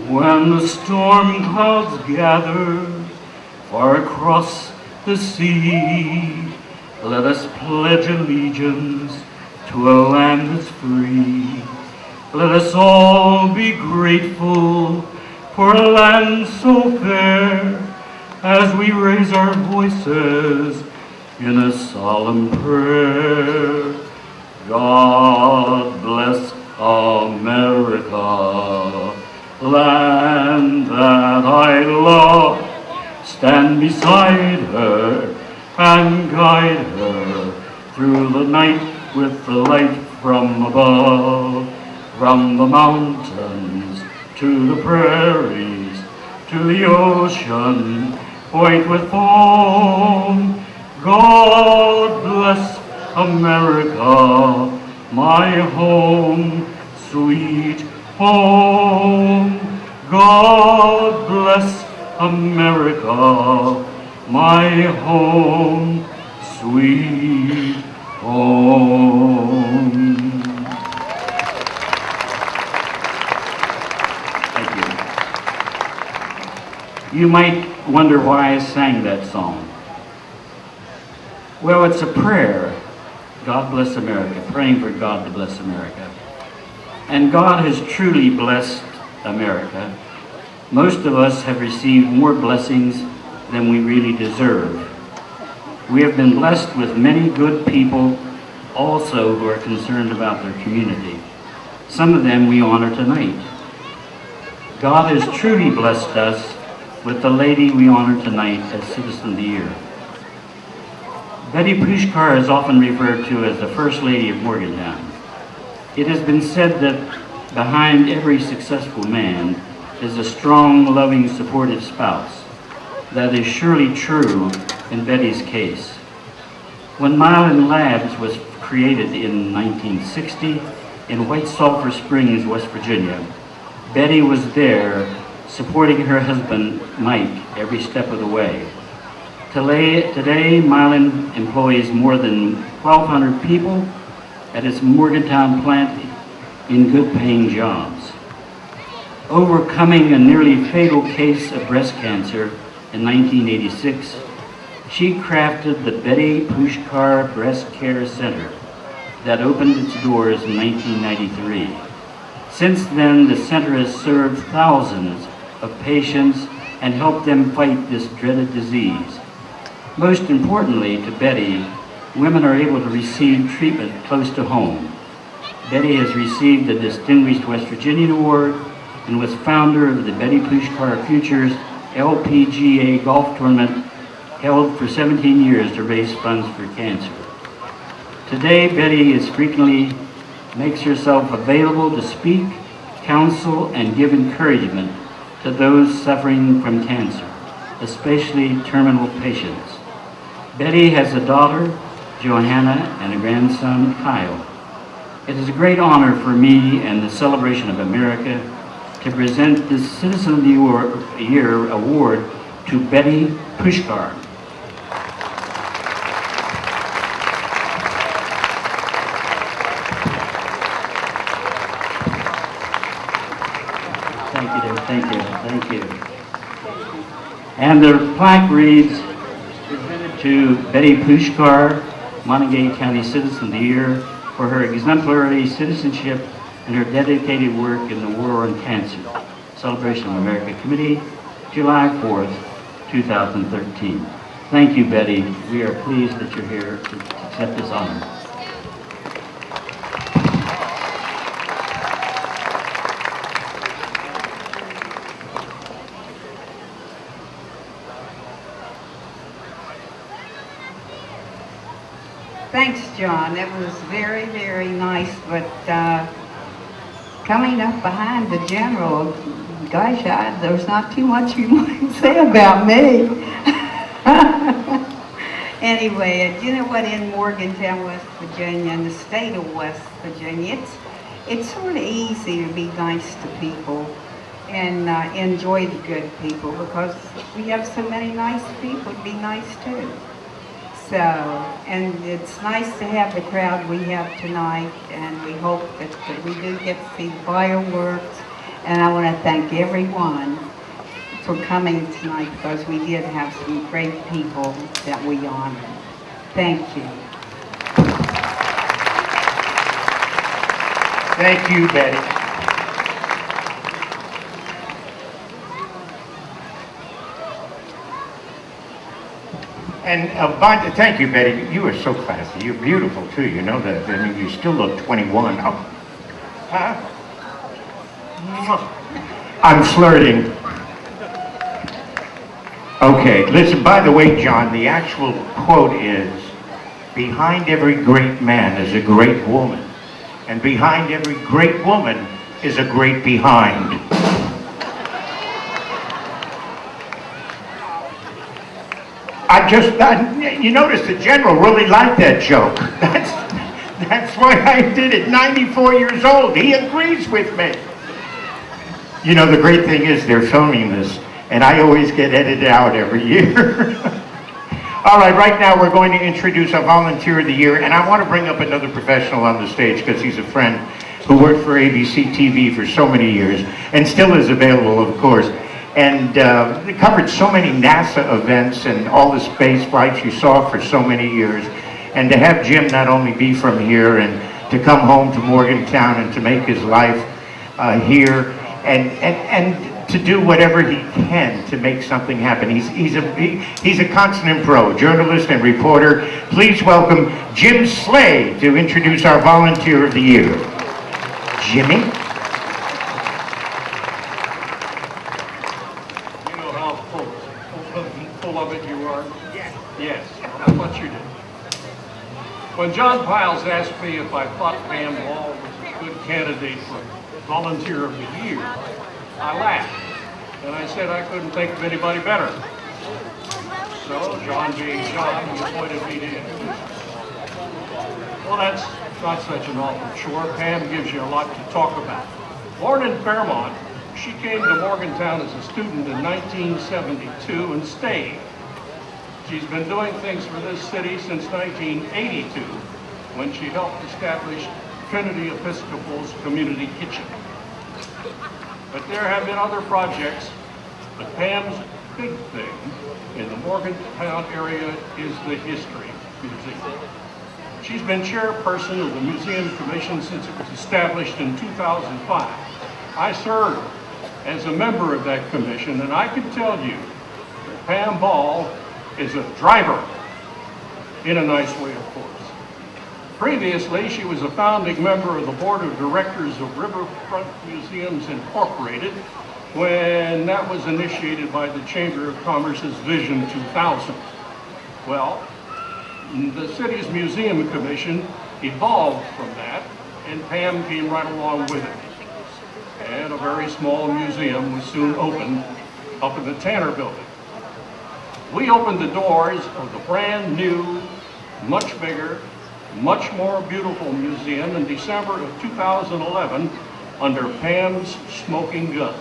When the storm clouds gather far across the sea, let us pledge allegiance to a land that's free. Let us all be grateful for a land so fair, as we raise our voices in a solemn prayer. God bless America, land that I love. Stand beside her and guide her through the night with the light from above. From the mountains to the prairies, to the ocean, white with foam. God bless America, my home, sweet home. God bless America, my home, sweet home. Thank you. You might wonder why I sang that song. Well, it's a prayer. God bless America, praying for God to bless America. And God has truly blessed America. Most of us have received more blessings than we really deserve. We have been blessed with many good people also who are concerned about their community. Some of them we honor tonight. God has truly blessed us with the lady we honor tonight as Citizen of the Year. Betty Puskar is often referred to as the First Lady of Morgantown. It has been said that behind every successful man is a strong, loving, supportive spouse. That is surely true in Betty's case. When Milan Labs was created in 1960 in White Sulphur Springs, West Virginia, Betty was there supporting her husband, Mike, every step of the way. Today, Milan employs more than 1,200 people at its Morgantown plant in good-paying jobs. Overcoming a nearly fatal case of breast cancer in 1986, she crafted the Betty Puskar Breast Care Center that opened its doors in 1993. Since then, the center has served thousands of patients and helped them fight this dreaded disease. Most importantly to Betty, women are able to receive treatment close to home. Betty has received the Distinguished West Virginian Award and was founder of the Betty Puskar Futures LPGA golf tournament held for 17 years to raise funds for cancer. Today, Betty frequently makes herself available to speak, counsel, and give encouragement to those suffering from cancer, especially terminal patients. Betty has a daughter, Johanna, and a grandson, Kyle. It is a great honor for me and the Celebration of America to present this Citizen of the Year award to Betty Puskar. Thank you. And the plaque reads, presented to Betty Puskar, Montague County Citizen of the Year, for her exemplary citizenship and her dedicated work in the War on Cancer. Celebration of America Committee, July 4th, 2013. Thank you, Betty. We are pleased that you're here to accept this honor. Thanks, John. That was very, very nice, but coming up behind the general, gosh, there's not too much you might say about me. Anyway, you know what, in Morgantown, West Virginia, in the state of West Virginia, it's sort of easy to be nice to people and enjoy the good people, because we have so many nice people to be nice to. So, and it's nice to have the crowd we have tonight, and we hope that we do get to see the fireworks. And I want to thank everyone for coming tonight, because we did have some great people that we honored. Thank you. Thank you, Betty. And thank you, Betty. You are so classy. You're beautiful, too. You know that. I mean, you still look 21. Oh. Huh? I'm flirting. Okay, listen, by the way, John, the actual quote is, behind every great man is a great woman, and behind every great woman is a great behind. You notice the general really liked that joke. That's why I did it. 94 years old. He agrees with me. You know, the great thing is they're filming this, and I always get edited out every year. All right, right now we're going to introduce our Volunteer of the Year, and I want to bring up another professional on the stage because he's a friend who worked for ABC TV for so many years, and still is available, of course. And covered so many NASA events and all the space flights you saw for so many years. And to have Jim not only be from here and to come home to Morgantown and to make his life here and to do whatever he can to make something happen. He's a consummate pro, journalist and reporter. Please welcome Jim Slade to introduce our Volunteer of the Year. Jimmy? Yes, I thought you did. When John Piles asked me if I thought Pam Ball was a good candidate for Volunteer of the Year, I laughed, and I said I couldn't think of anybody better. So, John being John, he appointed me to introduce her. Well, that's not such an awful chore. Pam gives you a lot to talk about. Born in Fairmont, she came to Morgantown as a student in 1972 and stayed. She's been doing things for this city since 1982, when she helped establish Trinity Episcopal's Community Kitchen. But there have been other projects, but Pam's big thing in the Morgantown area is the History Museum. She's been chairperson of the Museum Commission since it was established in 2005. I served as a member of that commission, and I can tell you that Pam Ball is a driver, in a nice way, of course. Previously, she was a founding member of the Board of Directors of Riverfront Museums Incorporated when that was initiated by the Chamber of Commerce's Vision 2000. Well, the city's Museum Commission evolved from that, and Pam came right along with it. And a very small museum was soon opened up in the Tanner Building. We opened the doors of the brand new, much bigger, much more beautiful museum in December of 2011 under Pam's smoking gun.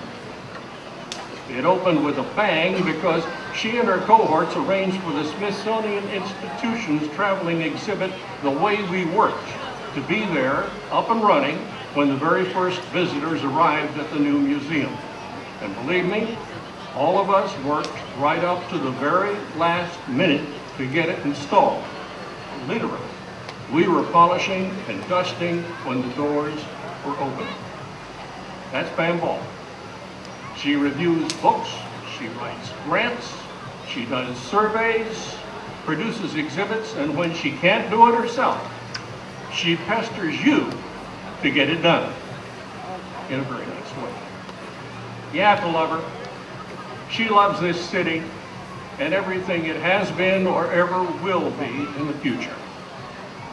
It opened with a bang because she and her cohorts arranged for the Smithsonian Institution's traveling exhibit, The Way We Worked, to be there, up and running, when the very first visitors arrived at the new museum. And believe me, all of us worked right up to the very last minute to get it installed. Literally. We were polishing and dusting when the doors were open. That's Pam Ball. She reviews books, she writes grants, she does surveys, produces exhibits, and when she can't do it herself, she pesters you to get it done in a very nice way. You have to love her. She loves this city and everything it has been or ever will be in the future.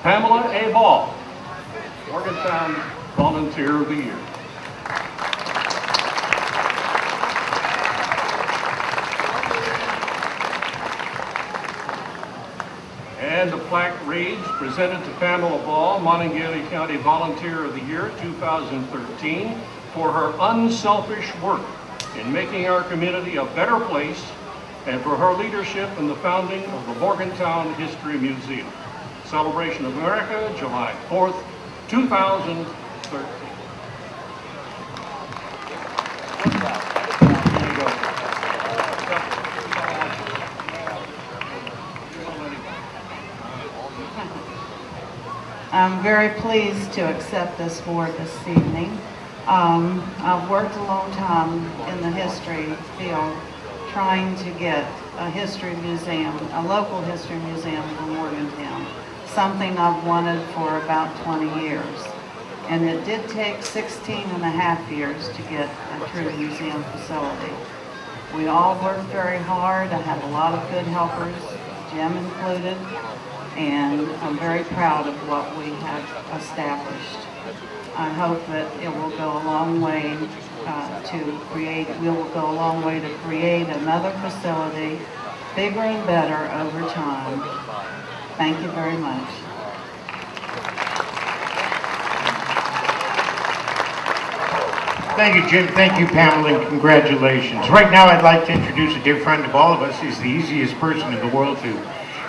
Pamela A. Ball, Morgantown Volunteer of the Year. And the plaque reads, presented to Pamela Ball, Monongalia County Volunteer of the Year 2013, for her unselfish work in making our community a better place and for her leadership in the founding of the Morgantown History Museum. Celebration of America, July 4th, 2013. I'm very pleased to accept this award this evening. I've worked a long time in the history field, trying to get a history museum, a local history museum for Morgantown, something I've wanted for about 20 years. And it did take 16 and a half years to get a true museum facility. We all worked very hard. I have a lot of good helpers, Jim included, and I'm very proud of what we have established. I hope that it will go a long way to create another facility, bigger and better over time. Thank you very much. Thank you, Jim. Thank you, Pamela, and congratulations. Right now, I'd like to introduce a dear friend of all of us. He's the easiest person in the world to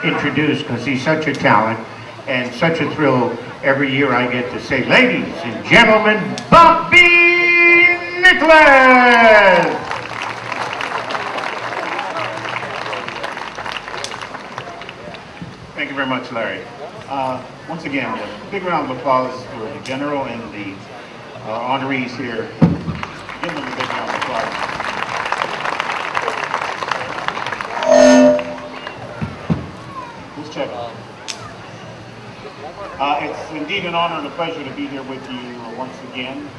introduce because he's such a talent and such a thrill. Every year I get to say, ladies and gentlemen, Bobby Nicholas! Thank you very much, Larry. Once again, a big round of applause for the general and the honorees here. Give them a big round of applause. Let's check. It's indeed an honor and a pleasure to be here with you once again.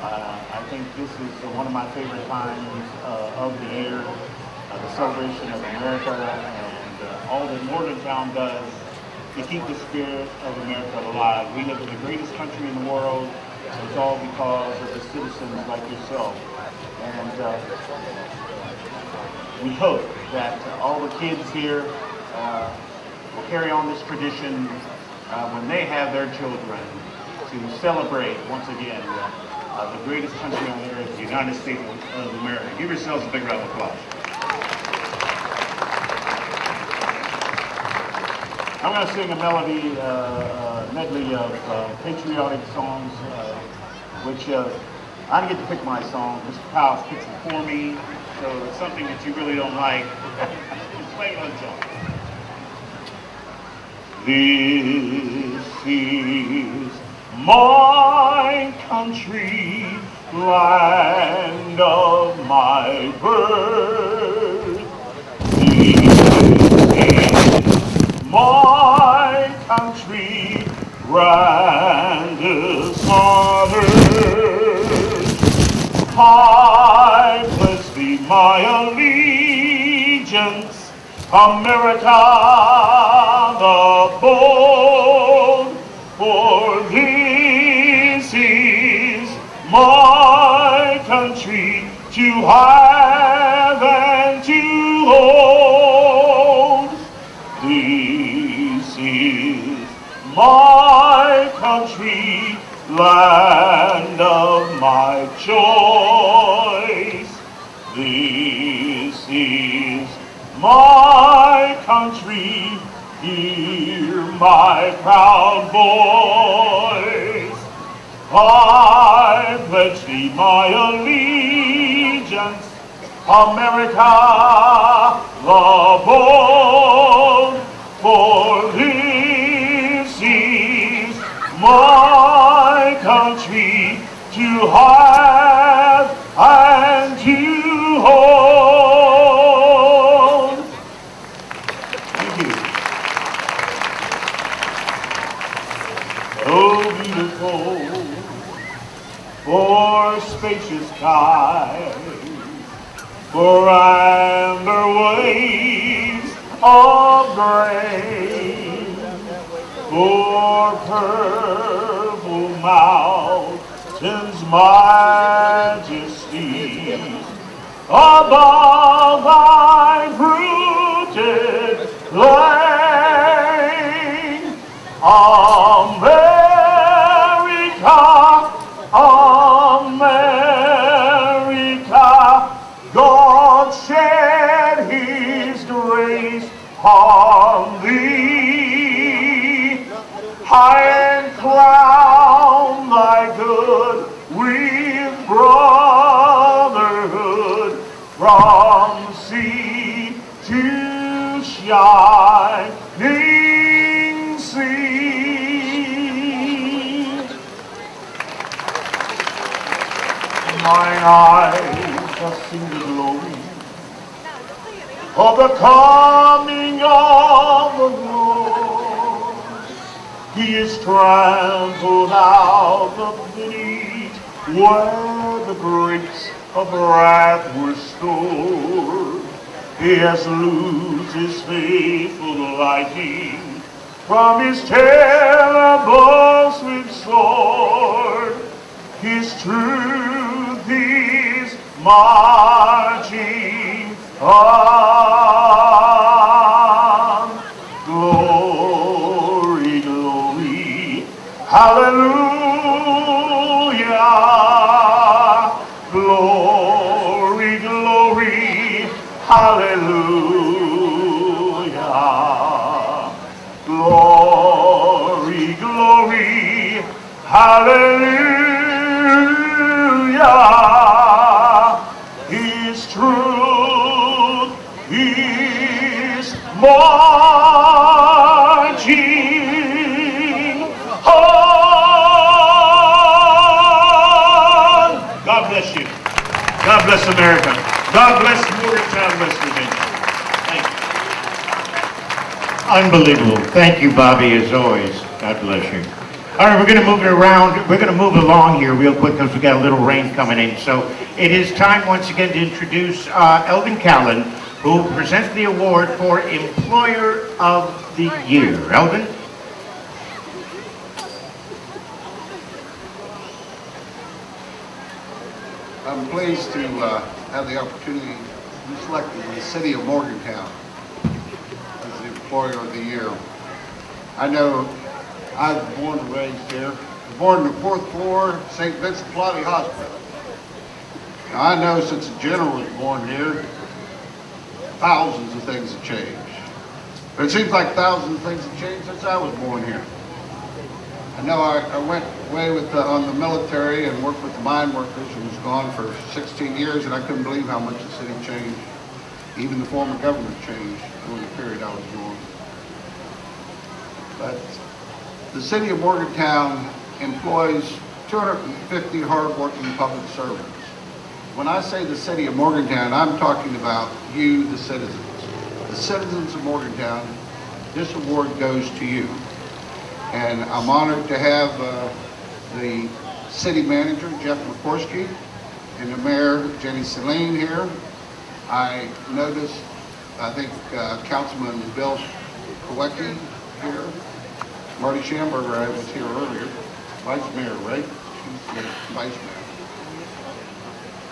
I think this is one of my favorite times of the year, the celebration of America and all that Morgantown does to keep the spirit of America alive. We live in the greatest country in the world. It's all because of the citizens like yourself. And we hope that all the kids here will carry on this tradition when they have their children to celebrate, once again, the greatest country on earth, the United States of America. Give yourselves a big round of applause. I'm going to sing a melody, medley of patriotic songs, which I didn't get to pick my song. Mr. Powell picks it for me, so it's something that you really don't like. Just play it on song. This is my country, land of my birth. This is my country, grandest on earth. I pledge thee my allegiance, America the bold, for this is my country to have and to hold. This is my country, land of my choice. This is my country, hear my proud voice. I pledge thee my allegiance, America the bold, for this is my country to have and to hold. Thank you. Oh, beautiful, for spacious skies, for amber waves of grain, for purple mountains, majesties, above thy fruited plain. America, America, God shed his grace on thee, and crown thy good with brotherhood, from sea to shining sea. Mine eyes have seen the glory of the coming of the Lord. He is trampled out the beneath where the grapes of wrath were stored. He has loosed his faithful lightning from his terrible swift sword. His truth is marching on. Glory, glory, hallelujah. Glory, glory, hallelujah. Glory, glory, hallelujah. His truth is marching on. God bless you. God bless America. God bless Morgantown, West Virginia. Thank you. Unbelievable. Thank you, Bobby, as always. God bless you. All right, we're going to move it around. We're going to move along here real quick because we got a little rain coming in. So it is time once again to introduce Elvin Callan, who will present the award for Employer of the Year. Elvin? I'm pleased to have the opportunity to be selected in the city of Morgantown as the Employer of the Year. I know I was born and raised here. I was born on the 4th floor, St. Vincent Plotty Hospital. Now, I know since the general was born here, thousands of things have changed. But it seems like thousands of things have changed since I was born here. I know I went away on the military and worked with the mine workers and was gone for 16 years, and I couldn't believe how much the city changed. Even the form of government changed during the period I was gone. But the city of Morgantown employs 250 hard-working public servants. When I say the city of Morgantown, I'm talking about you, the citizens. The citizens of Morgantown, this award goes to you. And I'm honored to have the city manager, Jeff McCorsky, and the mayor, Jenny Celine, here. I noticed, I think Councilman Bill Kowecki here. Marty Schamberger was here earlier. Vice Mayor, right? She's the Vice Mayor.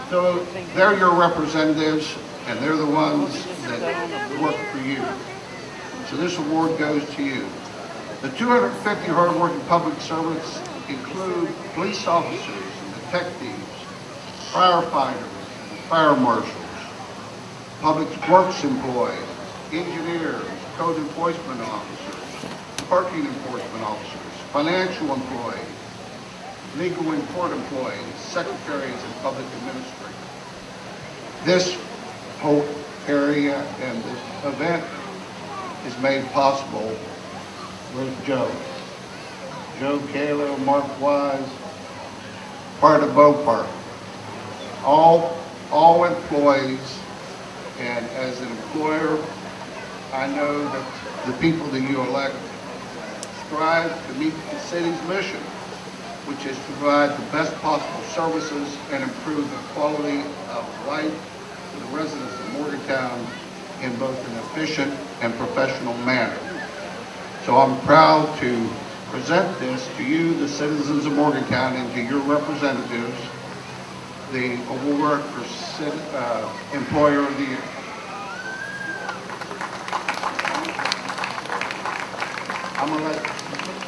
So they're your representatives, and they're the ones that work for you. So this award goes to you. The 250 hardworking public servants include police officers and detectives, firefighters and fire marshals, public works employees, engineers, code enforcement officers, parking enforcement officers, financial employees, legal and court employees, secretaries, and public administrators. This whole area and this event is made possible with Joe Kaler, Mark Wise, part of Beaupark, all employees, and as an employer, I know that the people that you elect strive to meet the city's mission, which is to provide the best possible services and improve the quality of life for the residents of Morgantown in both an efficient and professional manner. So I'm proud to present this to you, the citizens of Morgantown, and to your representatives, the award for Employer of the Year. I'm gonna let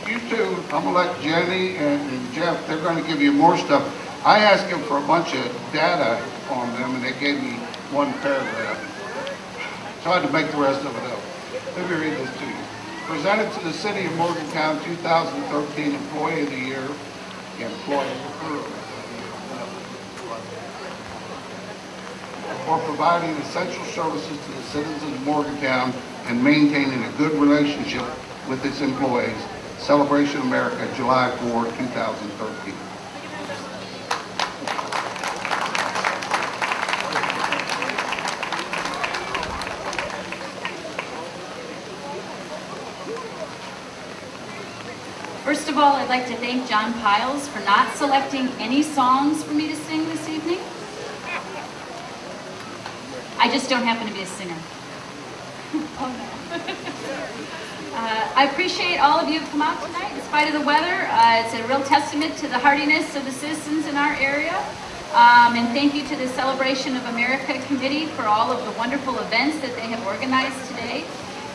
you two, I'm gonna let Jenny and Jeff, they're gonna give you more stuff. I asked them for a bunch of data on them, and they gave me one paragraph. So I had to make the rest of it up. Let me read this to you. Presented to the City of Morgantown 2013 Employee of the Year, for providing essential services to the citizens of Morgantown and maintaining a good relationship with its employees. Celebration America, July 4, 2013. First of all, I'd like to thank John Piles for not selecting any songs for me to sing this evening. I just don't happen to be a singer. Oh no. I appreciate all of you who come out tonight in spite of the weather. It's a real testament to the hardiness of the citizens in our area. And thank you to the Celebration of America Committee for all of the wonderful events that they have organized today,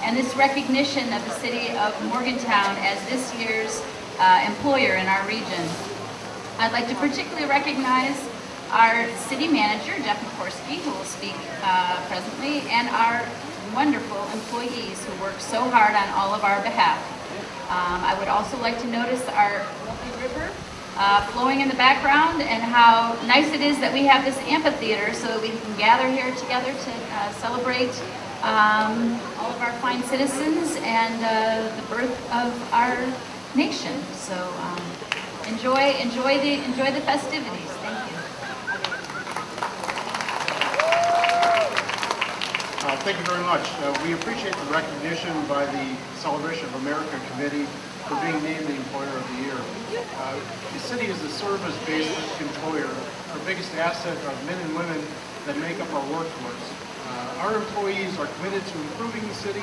and this recognition of the city of Morgantown as this year's employer in our region. I'd like to particularly recognize our city manager, Jeff McCorsky, who will speak presently, and our wonderful employees who work so hard on all of our behalf. I would also like to notice our lovely river flowing in the background, and how nice it is that we have this amphitheater so that we can gather here together to celebrate all of our fine citizens and the birth of our nation. So enjoy the festivities. Thank you. Thank you very much. We appreciate the recognition by the Celebration of America Committee for being named the Employer of the Year. The city is a service-based employer. Our biggest asset are men and women that make up our workforce. Our employees are committed to improving the city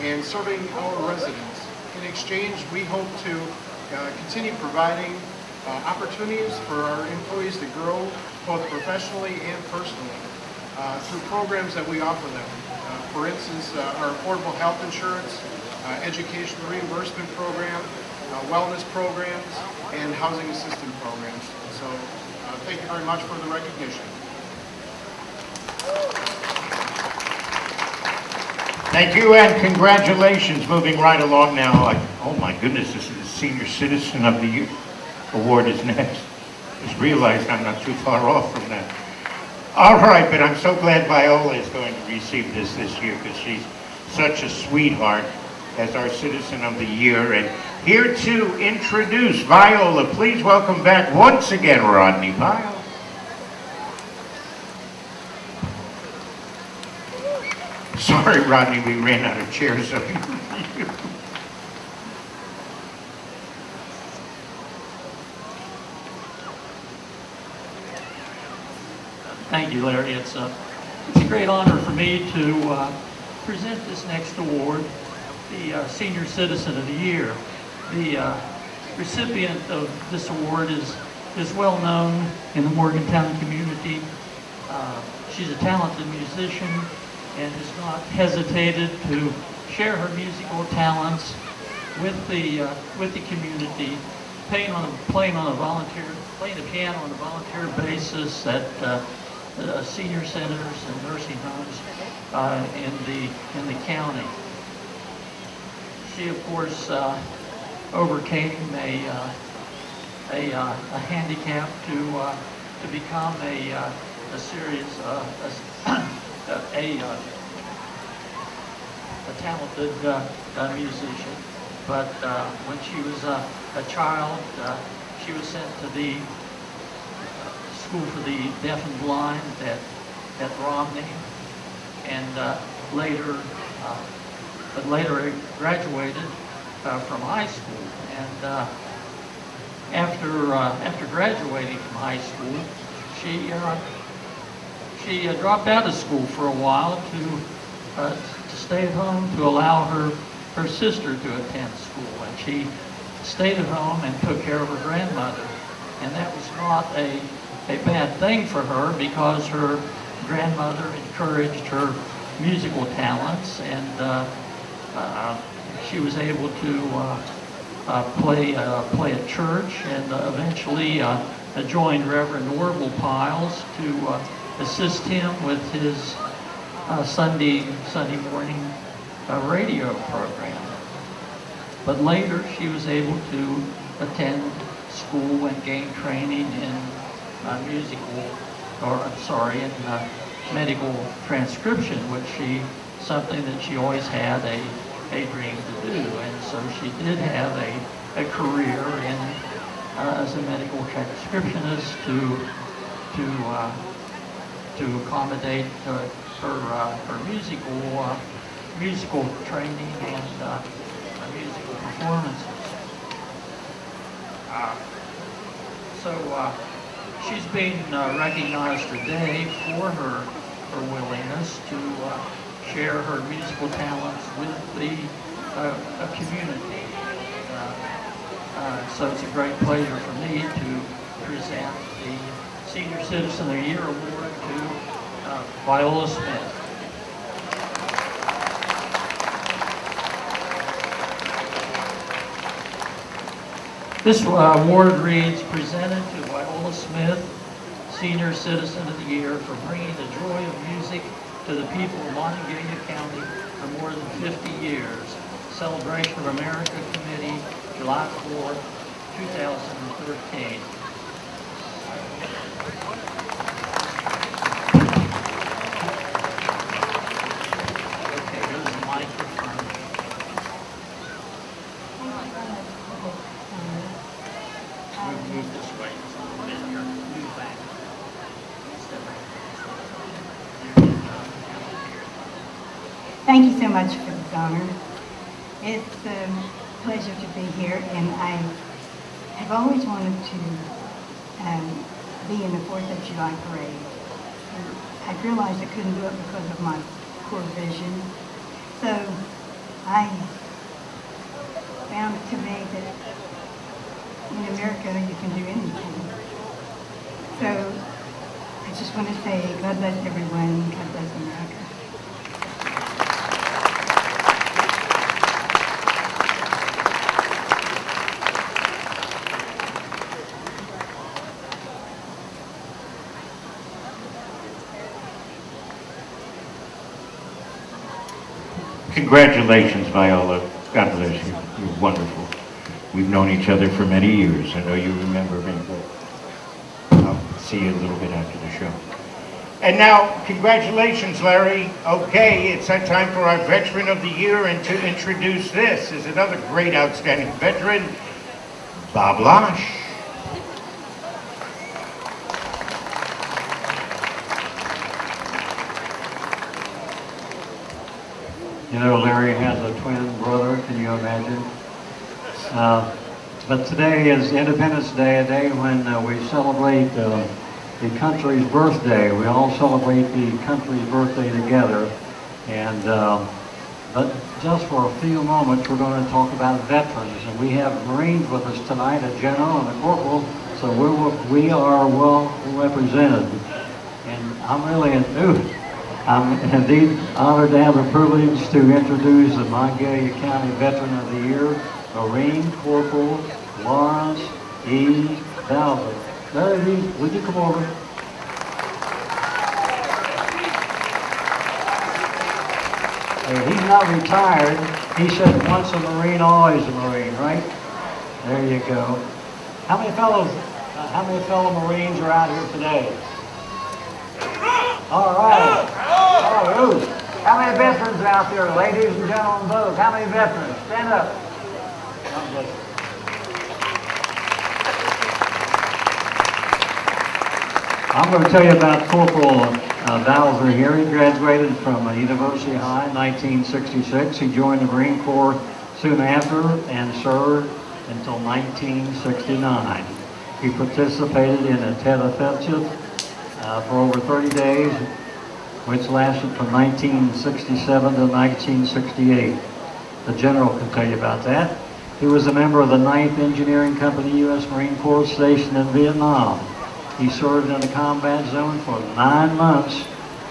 and serving our residents. In exchange, we hope to continue providing opportunities for our employees to grow both professionally and personally through programs that we offer them. For instance, our affordable health insurance, education reimbursement program, wellness programs, and housing assistance programs. So thank you very much for the recognition. Thank you and congratulations. Moving right along now. Oh my goodness, this is the Senior Citizen of the Year award is next. Just realized I'm not too far off from that. All right, but I'm so glad Viola is going to receive this year because she's such a sweetheart as our Citizen of the Year. And here to introduce Viola, please welcome back once again Rodney Pyle. Sorry, Rodney, we ran out of chairs up here. Thank you, Larry. It's a great honor for me to present this next award, the Senior Citizen of the Year. The recipient of this award is well known in the Morgantown community. She's a talented musician and has not hesitated to share her musical talents with the community, playing the piano on a volunteer basis at senior centers and nursing homes in the county. She, of course, overcame a handicap to become a serious a talented musician. But when she was a child, she was sent to the school for the deaf and blind at Romney, and later graduated from high school. And after graduating from high school, she dropped out of school for a while to stay at home to allow her sister to attend school, and she stayed at home and took care of her grandmother. And that was not a bad thing for her, because her grandmother encouraged her musical talents, and she was able to play at church, and eventually joined Reverend Orville Piles to assist him with his Sunday morning radio program. But later she was able to attend school and gain training in medical transcription, which something that she always had a dream to do. And so she did have a career as a medical transcriptionist to accommodate her musical training and musical performances. She's being recognized today for her willingness to share her musical talents with the community. So it's a great pleasure for me to present the Senior Citizen of the Year Award to Viola Smith. This award reads, presented to Viola Smith, Senior Citizen of the Year, for bringing the joy of music to the people of Monongalia County for more than 50 years. Celebration of America Committee, July 4th, 2013. Okay, here's the microphone. Move this way. Move back. Thank you so much for this honor. It's a pleasure to be here, and I have always wanted to be in the 4th of July parade. And I realized I couldn't do it because of my poor vision. So I found to me that in America you can do anything. So I just want to say God bless everyone, God bless America. Congratulations, Viola. God bless you. You're wonderful. We've known each other for many years. I know you remember me, but I'll see you a little bit after the show. And now, congratulations, Larry. Okay, it's that time for our Veteran of the Year, and to introduce this is another great, outstanding veteran, Bob Losh. You know, Larry has a twin brother, can you imagine? But today is Independence Day, a day when we celebrate the country's birthday. We all celebrate the country's birthday together. And but just for a few moments, we're going to talk about veterans. And we have Marines with us tonight, a general and a corporal, so we are well represented. And I'm indeed honored to have the privilege to introduce the Monongalia County Veteran of the Year, Marine Corporal Lawrence E. Bowser. Larry, would you come over? He's not retired. He said once a Marine, always a Marine, right? There you go. How many fellow Marines are out here today? All right. Oh, how many veterans out there, ladies and gentlemen both? How many veterans? Stand up. I'm going to tell you about Corporal Bowser here. He graduated from University High in 1966. He joined the Marine Corps soon after and served until 1969. He participated in a Tet Offensive for over 30 days, which lasted from 1967 to 1968. The general can tell you about that. He was a member of the 9th Engineering Company U.S. Marine Corps stationed in Vietnam. He served in the combat zone for 9 months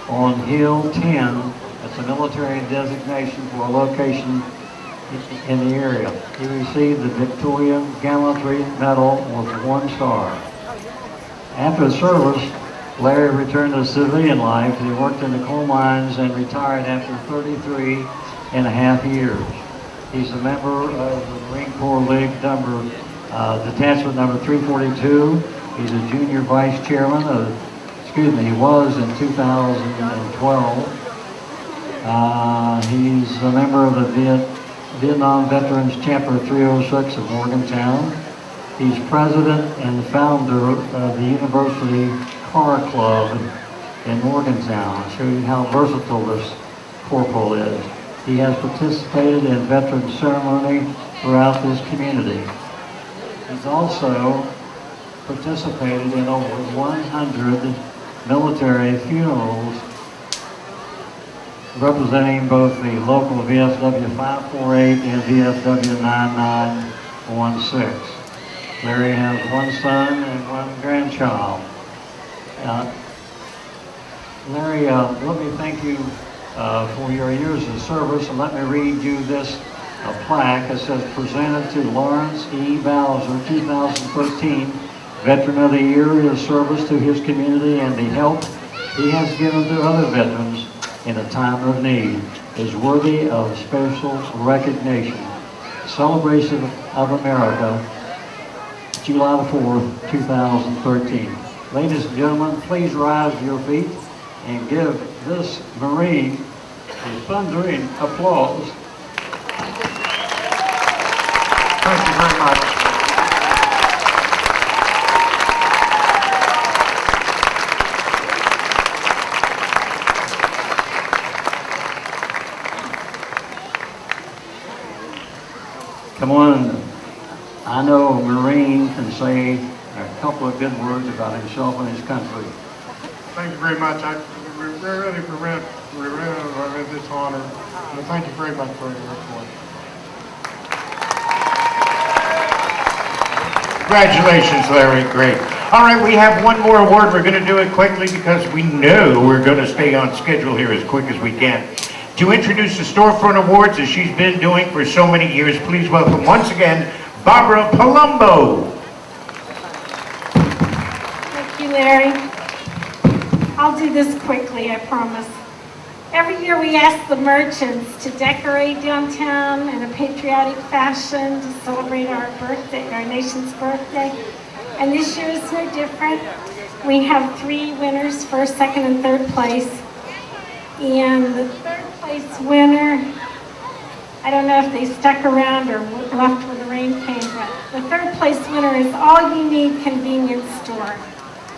on Hill 10. That's a military designation for a location in the area. He received the Victoria Gallantry Medal with 1 star. After the service, Larry returned to civilian life. He worked in the coal mines and retired after 33.5 years. He's a member of the Marine Corps League Detachment number 342. He's a junior vice chairman he was in 2012. He's a member of the Vietnam Veterans Chapter 306 of Morgantown. He's president and founder of the University Car Club in Morgantown. I'll show you how versatile this corporal is. He has participated in veteran ceremony throughout this community. He's also participated in over 100 military funerals representing both the local VFW 548 and VFW 9916. Larry has one son and one grandchild. Larry, let me thank you for your years of service, and let me read you this plaque. It says, presented to Lawrence E. Bowser, 2013 Veteran of the Year. His service to his community and the help he has given to other veterans in a time of need is worthy of special recognition. Celebration of America, July the 4th, 2013. Ladies and gentlemen, please rise to your feet and give this Marine a thundering applause. Thank you very much. Come on, I know a Marine can say a couple of good words about himself and his country. Thank you very much. I really regret this honor. And thank you very much for your report. Congratulations, Larry. Great. All right, we have one more award. We're going to do it quickly because we know we're going to stay on schedule here as quick as we can. To introduce the Storefront Awards, as she's been doing for so many years, please welcome once again, Barbara Palumbo. Thank you, Larry. I'll do this quickly, I promise. Every year we ask the merchants to decorate downtown in a patriotic fashion to celebrate our birthday, our nation's birthday. And this year is no different. We have 3 winners, first, second, and third place. And the third place winner, I don't know if they stuck around or left when the rain came, but the third place winner is All You Need Convenience Store.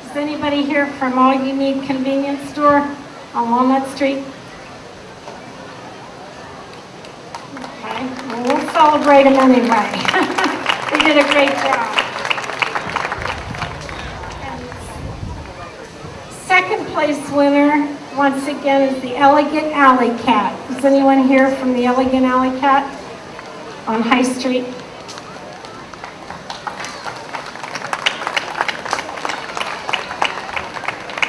Is anybody here from All You Need Convenience Store on Walnut Street? Okay, well, we'll celebrate them anyway. They did a great job. And second place winner, once again, is the Elegant Alley Cat. Is anyone here from the Elegant Alley Cat on High Street?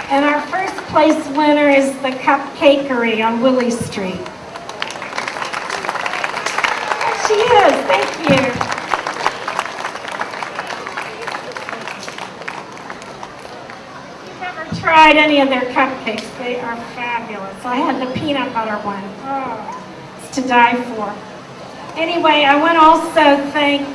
And our first place winner is the Cupcakery on Willie Street. There she is, thank you. Tried any of their cupcakes. They are fabulous. I had the peanut butter one. Oh, it's to die for. Anyway, I want to also thank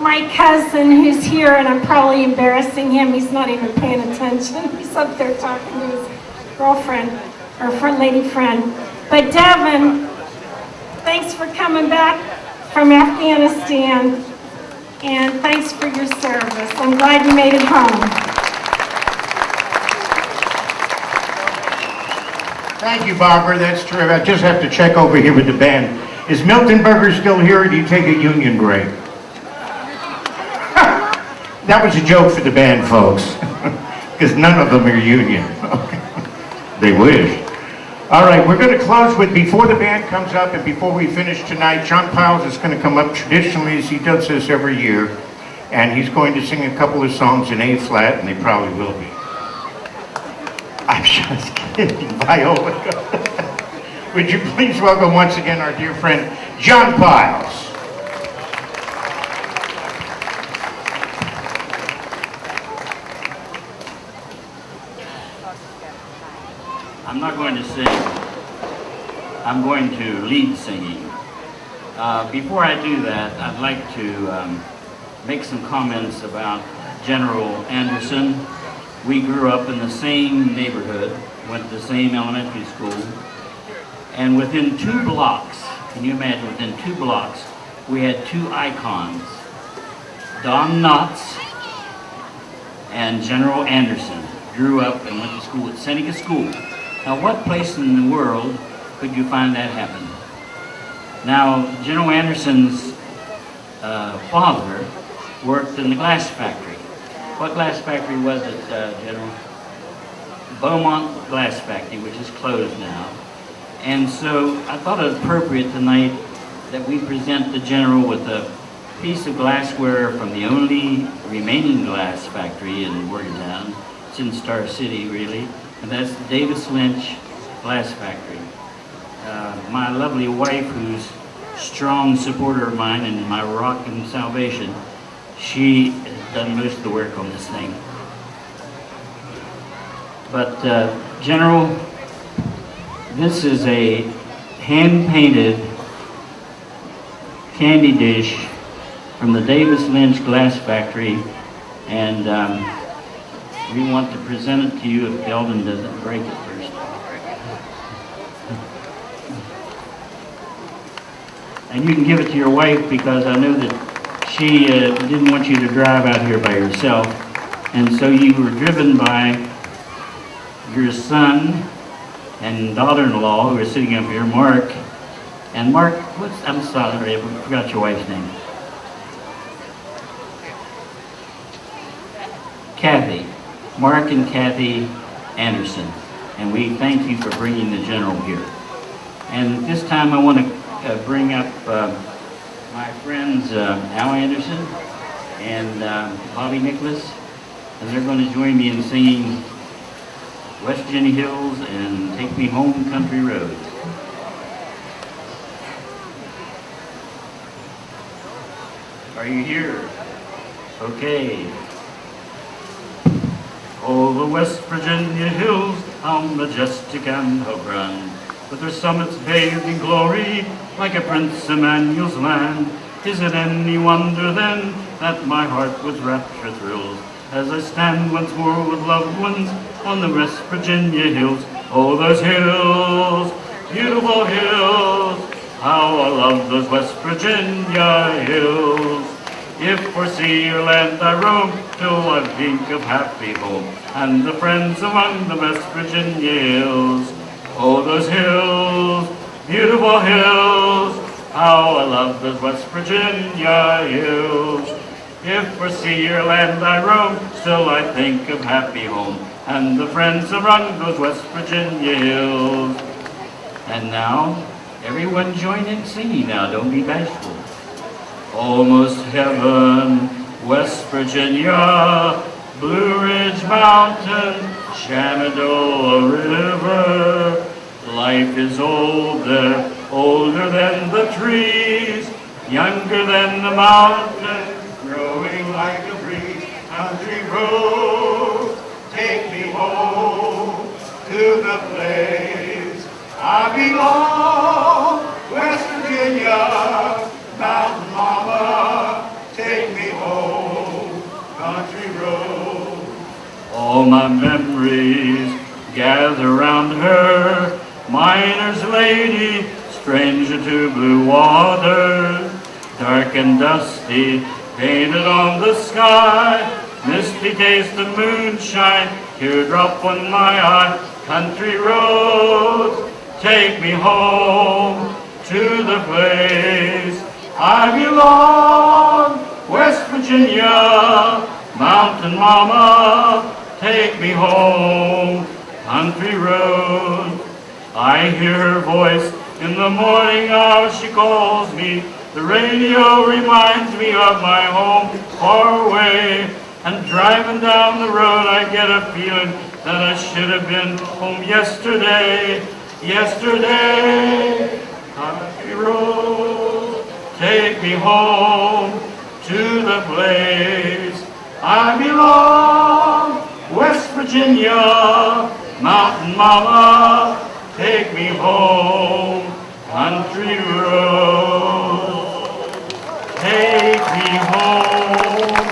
my cousin who's here, and I'm probably embarrassing him. He's not even paying attention. He's up there talking to his girlfriend, or lady friend. But Devin, thanks for coming back from Afghanistan, and thanks for your service. I'm glad you made it home. Thank you, Barbara. That's terrific. I just have to check over here with the band. Is Milton Berger still here, or do you take a union break? That was a joke for the band, folks, because none of them are union. They wish. All right, we're going to close with, before the band comes up and before we finish tonight, John Piles is going to come up traditionally, as he does this every year, and he's going to sing a couple of songs in A-flat, and they probably will be. I'm just kidding, Viola. Would you please welcome once again our dear friend, John Piles. I'm not going to sing. I'm going to lead singing. Before I do that, I'd like to make some comments about General Anderson. We grew up in the same neighborhood, went to the same elementary school, and within 2 blocks, can you imagine, within 2 blocks, we had 2 icons, Don Knotts and General Anderson. Grew up and went to school at Seneca School. Now, what place in the world could you find that happen? Now, General Anderson's father worked in the glass factory. What glass factory was it, General? Beaumont Glass Factory, which is closed now. And so I thought it appropriate tonight that we present the General with a piece of glassware from the only remaining glass factory in Morgantown. It's in Star City, really, and that's the Davis Lynch Glass Factory. My lovely wife, who's a strong supporter of mine and my rock and salvation, she has done most of the work on this thing. But General, this is a hand-painted candy dish from the Davis Lynch Glass Factory, and we want to present it to you if Eldon doesn't break it first. And you can give it to your wife because I know that she didn't want you to drive out here by yourself, and so you were driven by your son and daughter-in-law who are sitting up here, Mark. And Mark, I'm sorry, I forgot your wife's name. Kathy. Mark and Kathy Anderson. And we thank you for bringing the General here. And this time I want to bring up my friends Al Anderson and Bobby Nicholas. And they're going to join me in singing West Virginia Hills and Take Me Home Country Road. Are you here? Okay. Oh, the West Virginia hills, how majestic and how grand, with their summits bathed in glory, like a Prince Emmanuel's land. Is it any wonder then that my heart with rapture thrills, as I stand once more with loved ones on the West Virginia hills? Oh, those hills, beautiful hills, how I love those West Virginia hills. If for sea or land I roam, till I think of happy home, and the friends among the West Virginia hills. Oh, those hills, beautiful hills, how I love those West Virginia hills. If for sea or land I roam, still I think of happy home, and the friends among those West Virginia hills. And now, everyone join in singing now, don't be bashful. Almost heaven, West Virginia, Blue Ridge Mountain, Shenandoah River. Life is old there, older than the trees, younger than the mountains, growing like a breeze. Country road, take me home to the place I belong. West Virginia, Mountain Mama, take me home, country road. All my memories gather round her, miner's lady, stranger to blue waters, dark and dusty, painted on the sky, misty taste of moonshine, teardrop on my eye. Country roads, take me home to the place I belong. West Virginia, Mountain Mama, take me home, country road. I hear her voice in the morning hour, she calls me. The radio reminds me of my home far away. And driving down the road I get a feeling that I should have been home yesterday. Yesterday, country road, take me home to the place I belong. West Virginia, Mountain Mama, take me home, country road. Take me home,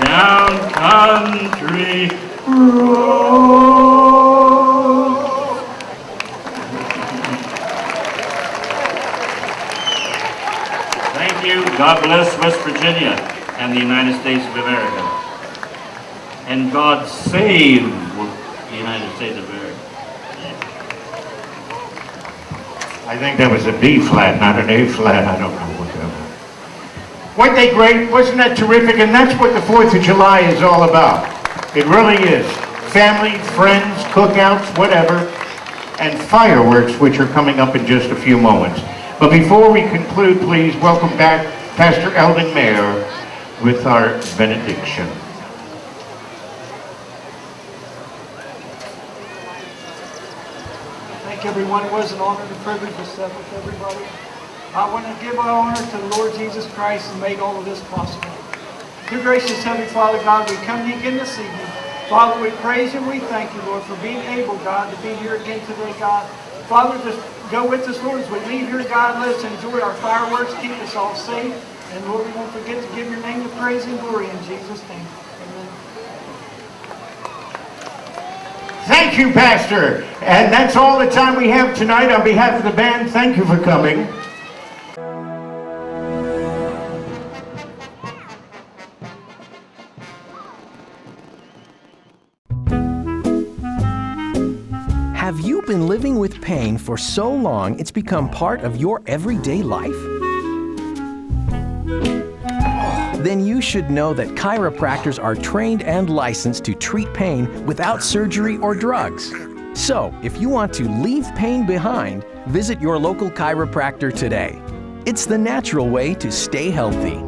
down country road. Thank you. God bless West Virginia and the United States of America. And God save the United States of America. I think that was a B flat, not an A flat. I don't know what that Weren't they great? Wasn't that terrific? And that's what the 4th of July is all about. It really is. Family, friends, cookouts, whatever, and fireworks, which are coming up in just a few moments. But before we conclude, please welcome back Pastor Eldon Mayer with our benediction. Thank everyone. It was an honor and a privilege to sit with everybody. I want to give our honor to the Lord Jesus Christ who made all of this possible. Dear gracious Heavenly Father, God, we come to you again this evening. Father, we praise you and we thank you, Lord, for being able, God, to be here again today, God. Father, just go with us, Lord, as we leave here, God. Let us enjoy our fireworks. Keep us all safe. And Lord, we won't forget to give your name the praise and glory in Jesus' name. Amen. Thank you, Pastor. And that's all the time we have tonight. On behalf of the band, thank you for coming. Have you been living with pain for so long it's become part of your everyday life? Then you should know that chiropractors are trained and licensed to treat pain without surgery or drugs. So, if you want to leave pain behind, visit your local chiropractor today. It's the natural way to stay healthy.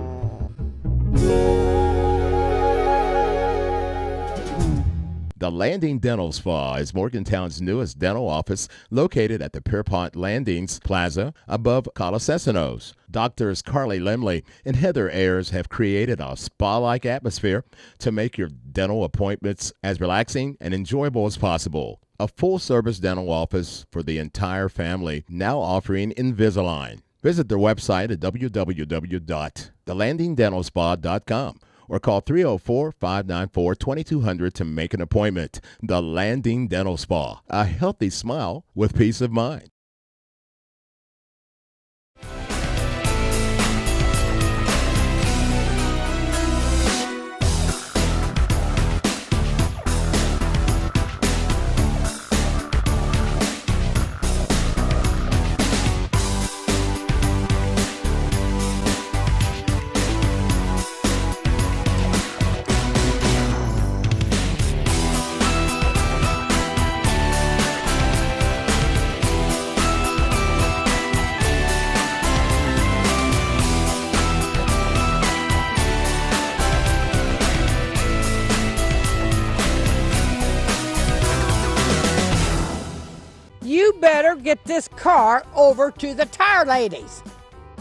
The Landing Dental Spa is Morgantown's newest dental office located at the Pierpont Landings Plaza above Colossesanos. Doctors Carly Lemley and Heather Ayers have created a spa-like atmosphere to make your dental appointments as relaxing and enjoyable as possible. A full-service dental office for the entire family, now offering Invisalign. Visit their website at www.thelandingdentalspa.com. or call 304-594-2200 to make an appointment. The Landing Dental Spa, a healthy smile with peace of mind. You better get this car over to the tire ladies.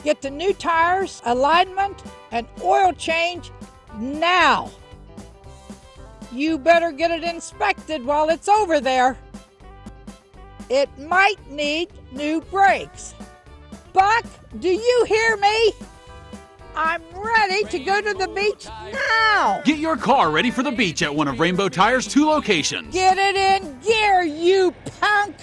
Get the new tires, alignment, and oil change now. You better get it inspected while it's over there. It might need new brakes. Buck, do you hear me? I'm ready to go to the beach now. Get your car ready for the beach at one of Rainbow Tire's 2 locations. Get it in gear, you punk.